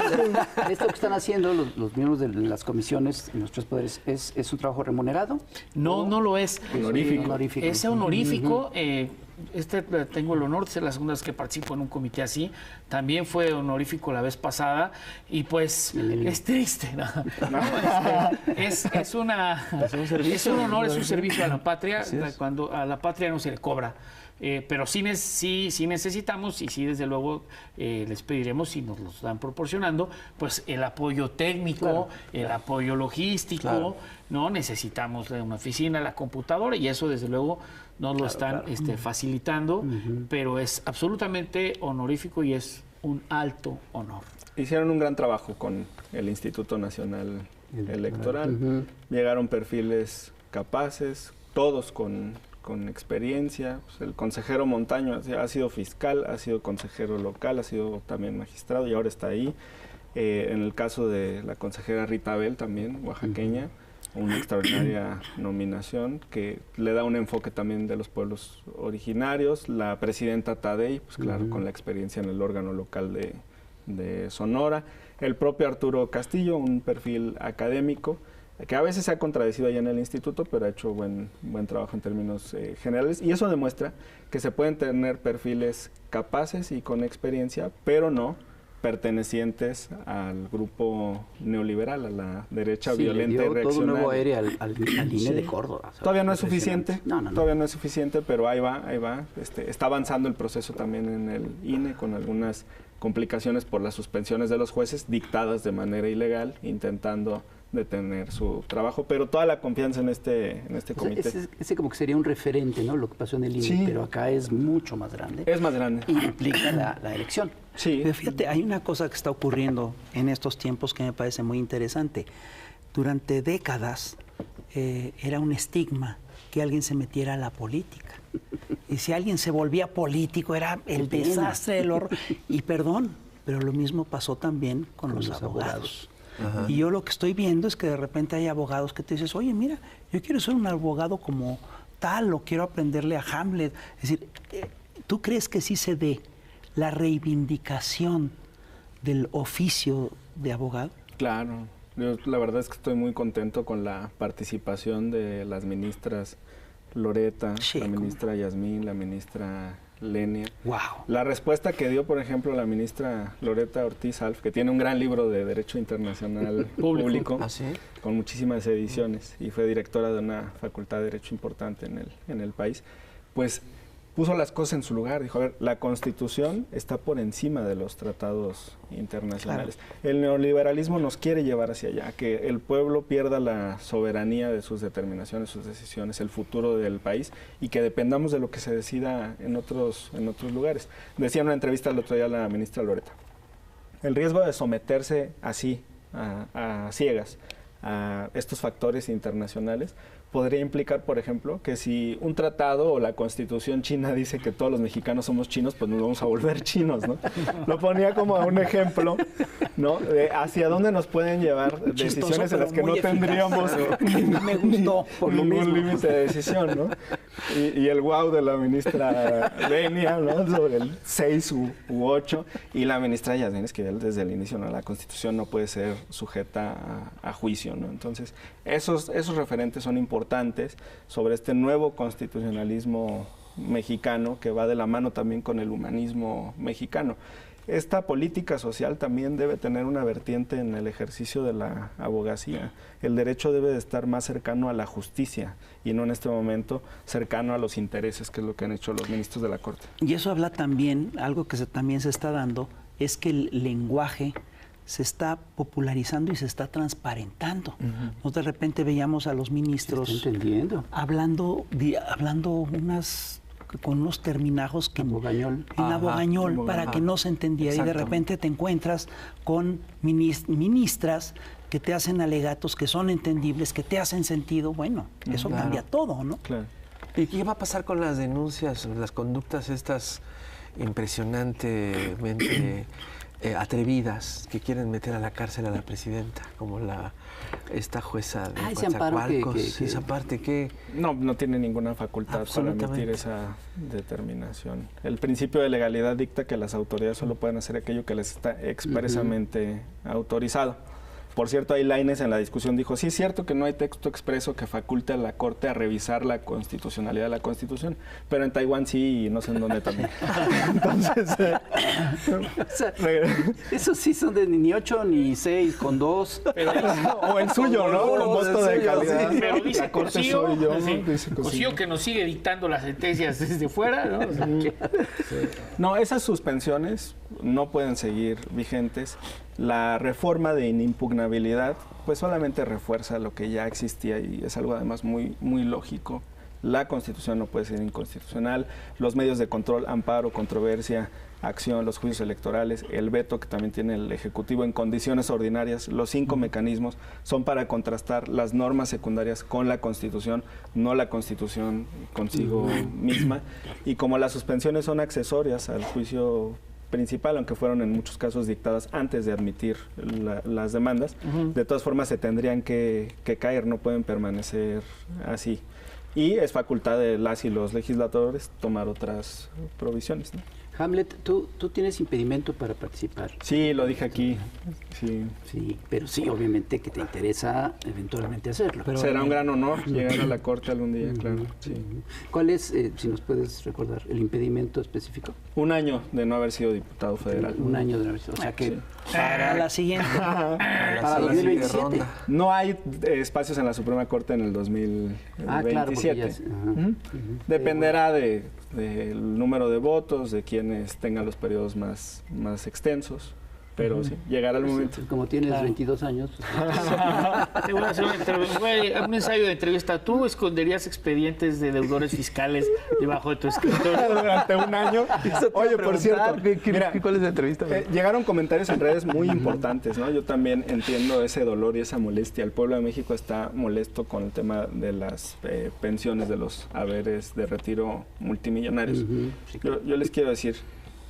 S1: Esto que están haciendo los miembros de las comisiones en los tres poderes, ¿es un trabajo remunerado?
S4: No, no lo es.
S5: Honorífico.
S4: Es honorífico. Tengo el honor de ser la segunda vez que participo en un comité así. También fue honorífico la vez pasada y pues es triste. ¿no? Es un honor, es un servicio a la patria. Cuando a la patria no se le cobra. Pero sí necesitamos y sí, desde luego, les pediremos, si nos los dan proporcionando, pues el apoyo técnico, el apoyo logístico,
S2: Claro.
S4: ¿no? Necesitamos de una oficina, la computadora, y eso, desde luego, nos lo están facilitando, pero es absolutamente honorífico y es un alto honor.
S5: Hicieron un gran trabajo con el Instituto Nacional Electoral. Llegaron perfiles capaces, todos con experiencia. Pues el consejero Montaño ha sido fiscal, ha sido consejero local, ha sido también magistrado y ahora está ahí. En el caso de la consejera Rita Abel, también oaxaqueña, una extraordinaria nominación que le da un enfoque también de los pueblos originarios. La presidenta Tadei, pues claro, con la experiencia en el órgano local de Sonora. El propio Arturo Castillo, un perfil académico, que a veces se ha contradecido allá en el instituto, pero ha hecho buen trabajo en términos generales. Y eso demuestra que se pueden tener perfiles capaces y con experiencia, pero no pertenecientes al grupo neoliberal, a la derecha violenta y
S1: Todo un
S5: reaccionaria.
S1: nuevo aire al INE de Córdoba. O sea,
S5: Todavía no es
S1: impresionante.
S5: suficiente, todavía no es suficiente, pero ahí va. Está avanzando el proceso también en el INE con algunas complicaciones por las suspensiones de los jueces dictadas de manera ilegal, intentando detener su trabajo, pero toda la confianza en este
S1: O sea,
S5: comité.
S1: ese como que sería un referente, ¿no? Lo que pasó en el INE,
S5: Sí.
S1: pero acá es mucho más grande.
S5: Es más grande.
S1: Y implica la elección.
S5: Sí.
S3: Pero fíjate, hay una cosa que está ocurriendo en estos tiempos que me parece muy interesante. Durante décadas era un estigma que alguien se metiera a la política. Y si alguien se volvía político era el
S1: Qué pena.
S3: desastre, el horror. Y perdón, pero lo mismo pasó también con los abogados. Y yo lo que estoy viendo es que de repente hay abogados que te dices, oye, mira, yo quiero ser un abogado como tal, o quiero aprenderle a Hamlet. Es decir, ¿tú crees que sí se dé la reivindicación del oficio de abogado?
S5: Claro. Yo, la verdad es que estoy muy contento con la participación de las ministras Loreta,
S3: Sí,
S5: la
S3: cómo
S5: ministra Yasmín, la ministra Lenia.
S3: ¡Wow!
S5: La respuesta que dio, por ejemplo, la ministra Loreta Ortiz Alf, que tiene un gran libro de Derecho Internacional Público,
S2: ¿Ah, sí?
S5: con muchísimas ediciones, y fue directora de una facultad de Derecho importante en el país, pues puso las cosas en su lugar. Dijo, a ver, la Constitución está por encima de los tratados internacionales. El neoliberalismo nos quiere llevar hacia allá, que el pueblo pierda la soberanía de sus determinaciones, sus decisiones, el futuro del país, y que dependamos de lo que se decida en otros lugares. Decía en una entrevista el otro día la ministra Loreta, el riesgo de someterse así, a ciegas, a estos factores internacionales, podría implicar, por ejemplo, que si un tratado o la Constitución china dice que todos los mexicanos somos chinos, pues nos vamos a volver chinos, ¿no? Lo ponía como un ejemplo, ¿no? De hacia dónde nos pueden llevar decisiones en las que no tendríamos
S3: Me gustó.
S1: Por lo
S5: ningún
S1: mismo.
S5: límite de decisión, ¿no? Y el wow de la ministra Lenia, ¿no? Sobre el 6 u 8, y la ministra Yasmín es que desde el inicio, ¿no? La Constitución no puede ser sujeta a juicio, ¿no? Entonces, esos referentes son importantes sobre este nuevo constitucionalismo mexicano que va de la mano también con el humanismo mexicano. Esta política social también debe tener una vertiente en el ejercicio de la abogacía. El derecho debe de estar más cercano a la justicia y no en este momento cercano a los intereses, que es lo que han hecho los ministros de la Corte.
S3: Y eso habla también, algo que también se está dando, es que el lenguaje se está popularizando y se está transparentando. Nos de repente veíamos a los ministros hablando con unos terminajos que
S1: abogañol.
S3: en abogañol para que no se entendiera. Y de repente te encuentras con ministras que te hacen alegatos que son entendibles, que te hacen sentido. Bueno, eso cambia todo, ¿no?
S5: Claro.
S2: ¿Y qué va a pasar con las denuncias, las conductas estas impresionantemente atrevidas que quieren meter a la cárcel a la presidenta, como esta jueza de Coatzacoalcos? Esa parte que
S5: no tiene ninguna facultad para emitir esa determinación. El principio de legalidad dicta que las autoridades solo pueden hacer aquello que les está expresamente autorizado. Por cierto, ahí Lainez en la discusión dijo, sí es cierto que no hay texto expreso que faculte a la Corte a revisar la constitucionalidad de la Constitución, pero en Taiwán sí y no sé en dónde también. Entonces,
S1: esos sí son de ni 8 ni 6 con 2.
S5: o el suyo, ¿no? Con voto de calidad.
S4: Sí. Pero dice
S5: la Corte
S4: Cosío,
S5: soy yo,
S4: sí,
S5: dice
S4: Cosío que nos sigue dictando las sentencias desde fuera, ¿no? O sea,
S5: No, esas suspensiones no pueden seguir vigentes. La reforma de inimpugnabilidad pues solamente refuerza lo que ya existía y es algo además muy, muy lógico. La Constitución no puede ser inconstitucional. Los medios de control, amparo, controversia, acción, los juicios electorales, el veto que también tiene el Ejecutivo en condiciones ordinarias, los 5 mecanismos son para contrastar las normas secundarias con la Constitución, no la Constitución consigo misma. Y como las suspensiones son accesorias al juicio principal, aunque fueron en muchos casos dictadas antes de admitir las demandas, de todas formas se tendrían que caer, no pueden permanecer así. Y es facultad de las y los legisladores tomar otras provisiones, ¿no?
S1: Hamlet, ¿tú tienes impedimento para participar?
S5: Sí, lo dije aquí. Sí.
S1: Sí, pero sí, obviamente que te interesa eventualmente hacerlo.
S3: Pero,
S5: será un gran honor llegar a la Corte algún día, claro. Sí.
S1: ¿Cuál es, si nos puedes recordar, el impedimento específico?
S5: 1 año de no haber sido diputado federal.
S1: 1 año de no haber sido. O sea que
S3: para la siguiente.
S1: para 2027.
S5: No hay espacios en la Suprema Corte en el 2027.
S1: Claro, ya,
S5: Dependerá del número de votos, de quienes tengan los periodos más extensos, pero sí, llegará el momento.
S1: Como tienes 22 años.
S4: te voy a hacer un ensayo de entrevista. ¿Tú esconderías expedientes de deudores fiscales debajo de tu escritorio?
S5: Durante 1 año. Oye, por cierto, mira,
S2: ¿cuál es la entrevista?
S5: Llegaron comentarios en redes muy importantes, ¿no? Yo también entiendo ese dolor y esa molestia. El pueblo de México está molesto con el tema de las pensiones, de los haberes de retiro multimillonarios. Sí, claro. Yo les quiero decir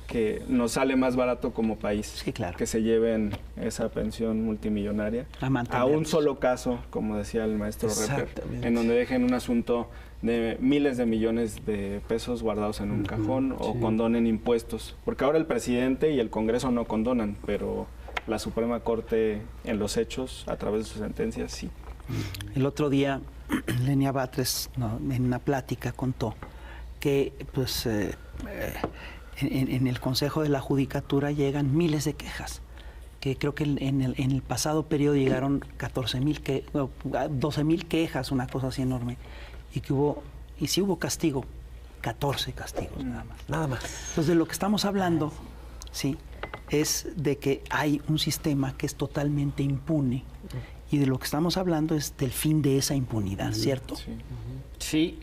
S5: que nos sale más barato como país,
S3: sí, claro,
S5: que se lleven esa pensión multimillonaria a un solo caso, como decía el maestro Repper, en donde dejen un asunto de miles de millones de pesos guardados en un cajón o condonen impuestos, porque ahora el presidente y el Congreso no condonan, pero la Suprema Corte en los hechos, a través de sus sentencias, sí.
S3: El otro día Lenia Batres, en una plática, contó que pues en el Consejo de la Judicatura llegan miles de quejas, que creo que en el pasado periodo llegaron 12,000 quejas, una cosa así enorme, y sí hubo castigo, 14 castigos nada más.
S2: Nada más.
S3: Entonces, de lo que estamos hablando, sí, es de que hay un sistema que es totalmente impune, y de lo que estamos hablando es del fin de esa impunidad, ¿cierto?
S4: Sí,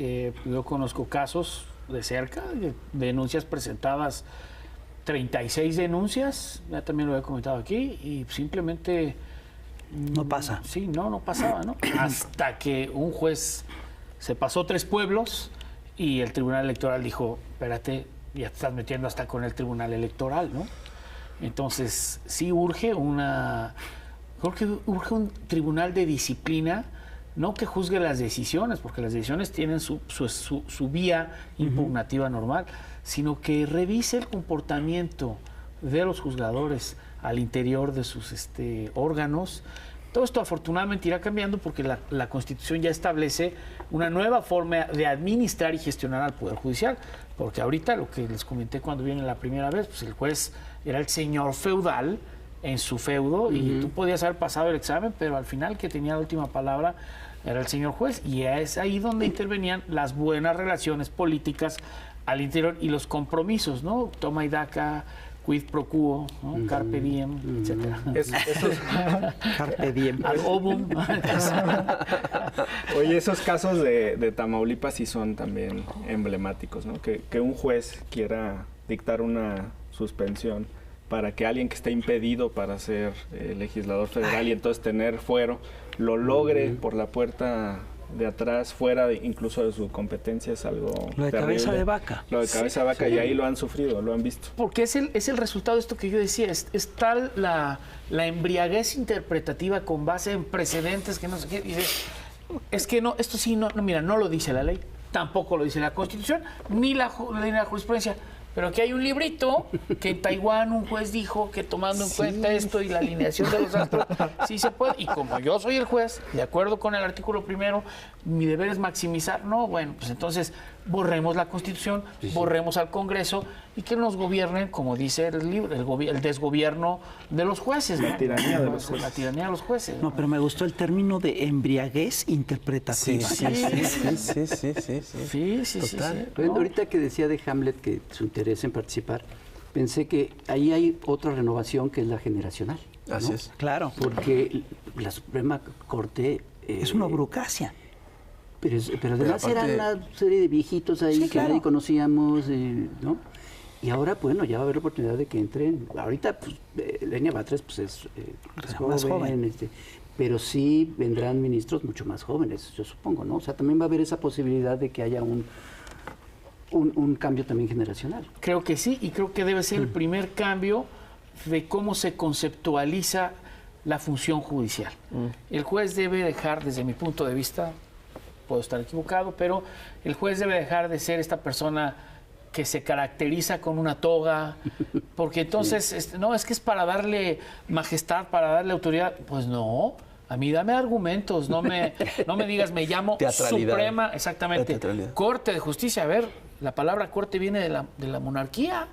S4: yo conozco casos de cerca, denuncias presentadas, 36 denuncias, ya también lo he comentado aquí, y simplemente
S3: no pasa.
S4: Sí, no pasaba, ¿no? Hasta que un juez se pasó 3 pueblos y el Tribunal Electoral dijo, espérate, ya te estás metiendo hasta con el Tribunal Electoral, ¿no? Entonces, sí urge creo que urge un tribunal de disciplina, no que juzgue las decisiones, porque las decisiones tienen su vía impugnativa normal, sino que revise el comportamiento de los juzgadores al interior de sus órganos. Todo esto afortunadamente irá cambiando porque la Constitución ya establece una nueva forma de administrar y gestionar al Poder Judicial, porque ahorita lo que les comenté cuando vine la primera vez, pues el juez era el señor feudal en su feudo y tú podías haber pasado el examen, pero al final que tenía la última palabra era el señor juez, y es ahí donde intervenían las buenas relaciones políticas al interior y los compromisos, ¿no? Toma y daca, quid pro quo, ¿no? Carpe diem, etcétera.
S3: Carpe diem.
S4: Ad ovum.
S5: Oye, esos casos de Tamaulipas sí son también emblemáticos, ¿no? Que un juez quiera dictar una suspensión para que alguien que esté impedido para ser legislador federal y entonces tener fuero, lo logre por la puerta de atrás, fuera incluso de su competencia, es algo
S3: Lo de
S5: terrible.
S3: Cabeza de Vaca.
S5: Lo de Cabeza de Vaca, y ahí lo han sufrido, lo han visto.
S4: Porque es el resultado de esto que yo decía, es tal la embriaguez interpretativa con base en precedentes que no sé qué. Dice, es que no, esto sí, no, mira, no lo dice la ley, tampoco lo dice la Constitución, ni la jurisprudencia. Pero aquí hay un librito que en Taiwán un juez dijo que tomando en cuenta esto y la alineación de los astros, sí se puede. Y como yo soy el juez, de acuerdo con el artículo primero, mi deber es maximizar. No, bueno, pues entonces borremos la Constitución, borremos al Congreso y que nos gobiernen, como dice el libro, el desgobierno de los jueces.
S5: La tiranía de los jueces.
S4: La tiranía de los jueces.
S3: No, pero me gustó el término de embriaguez interpretativa.
S2: Sí.
S4: Total.
S1: Bueno, ahorita que decía de Hamlet que su interés en participar, pensé que ahí hay otra renovación que es la generacional. ¿no?
S2: Así es.
S3: Claro,
S1: Porque la Suprema Corte...
S3: es una burocracia.
S1: Pero además
S2: aparte-
S1: era una serie de viejitos ahí
S3: Sí,
S1: que
S3: claro.
S1: nadie conocíamos, ¿no? Y ahora, bueno, ya va a haber oportunidad de que entren. Ahorita, pues, Lenia Batres, pues, es
S3: Más joven.
S1: pero sí vendrán ministros mucho más jóvenes, yo supongo, ¿no? O sea, también va a haber esa posibilidad de que haya un cambio también generacional.
S4: Creo que sí, y creo que debe ser el primer cambio de cómo se conceptualiza la función judicial. El juez debe dejar, desde mi punto de vista, puedo estar equivocado, pero el juez debe dejar de ser esta persona que se caracteriza con una toga, porque entonces, no, es que es para darle majestad, para darle autoridad. Pues no, a mí dame argumentos, no me digas, me llamo
S2: Teatralidad.
S4: Suprema,
S2: La
S4: exactamente,
S2: teatralidad.
S4: Corte de Justicia. A ver, la palabra corte viene de la monarquía.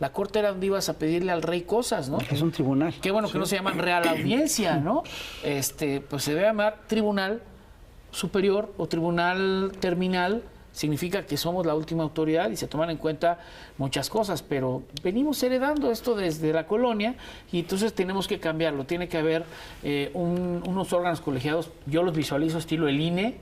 S4: La corte era donde ibas a pedirle al rey cosas, ¿no?
S3: Es un tribunal.
S4: Qué bueno que no se llaman Real Audiencia, ¿no? Pues se debe llamar Tribunal Superior o Tribunal Terminal. Significa que somos la última autoridad y se toman en cuenta muchas cosas, pero venimos heredando esto desde la colonia y entonces tenemos que cambiarlo. Tiene que haber unos órganos colegiados, yo los visualizo estilo el INE,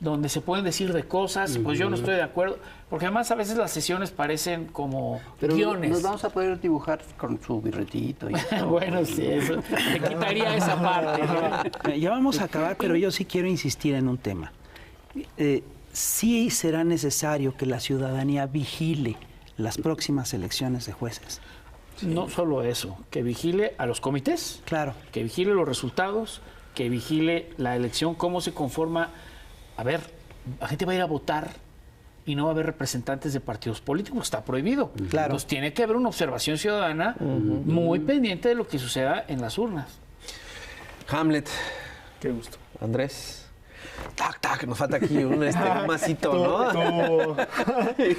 S4: donde se pueden decir de cosas, pues yo no estoy de acuerdo, porque además a veces las sesiones parecen como
S1: Pero
S4: guiones.
S1: nos vamos a poder dibujar con su birretito. Y
S4: Bueno, sí, eso. Te quitaría esa parte, ¿no?
S3: Ya vamos a acabar, pero yo sí quiero insistir en un tema. Sí será necesario que la ciudadanía vigile las próximas elecciones de jueces.
S4: No solo eso, que vigile a los comités,
S3: Claro.
S4: que vigile los resultados, que vigile la elección, cómo se conforma. A ver, la gente va a ir a votar y no va a haber representantes de partidos políticos, está prohibido.
S3: Claro.
S4: Entonces tiene que haber una observación ciudadana muy pendiente de lo que suceda en las urnas.
S2: Hamlet,
S5: Qué gusto.
S2: Andrés. Tac, tac, nos falta aquí un masito, ¿no?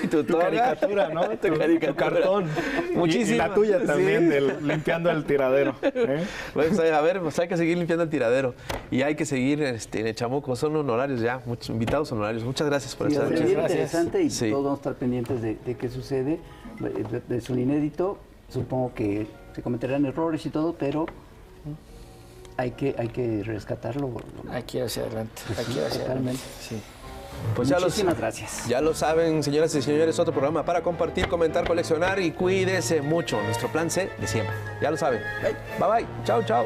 S5: Tu
S2: toga.
S5: caricatura, ¿no? Tu
S2: caricatura.
S5: cartón.
S2: Muchísimas.
S5: Y la tuya también,
S2: Sí.
S5: limpiando el tiradero.
S2: Pues, a ver, pues hay que seguir limpiando el tiradero. Y hay que seguir en el Chamuco. Son honorarios ya, muchos invitados honorarios. Muchas gracias por
S1: Sí,
S2: estar
S1: es
S2: aquí.
S1: bien
S4: gracias.
S1: interesante y
S2: Sí.
S1: todos vamos a estar pendientes de qué sucede. Es un inédito, supongo que se cometerán errores y todo, pero hay que rescatarlo.
S4: Hay que ir hacia adelante. Hay que ir hacia
S1: Totalmente.
S4: adelante. Sí.
S2: Pues
S1: Muchísimas gracias.
S2: Ya lo saben, señoras y señores, otro programa para compartir, comentar, coleccionar y cuídese mucho. Nuestro plan C de siempre. Ya lo saben. Bye bye. Chao, chao.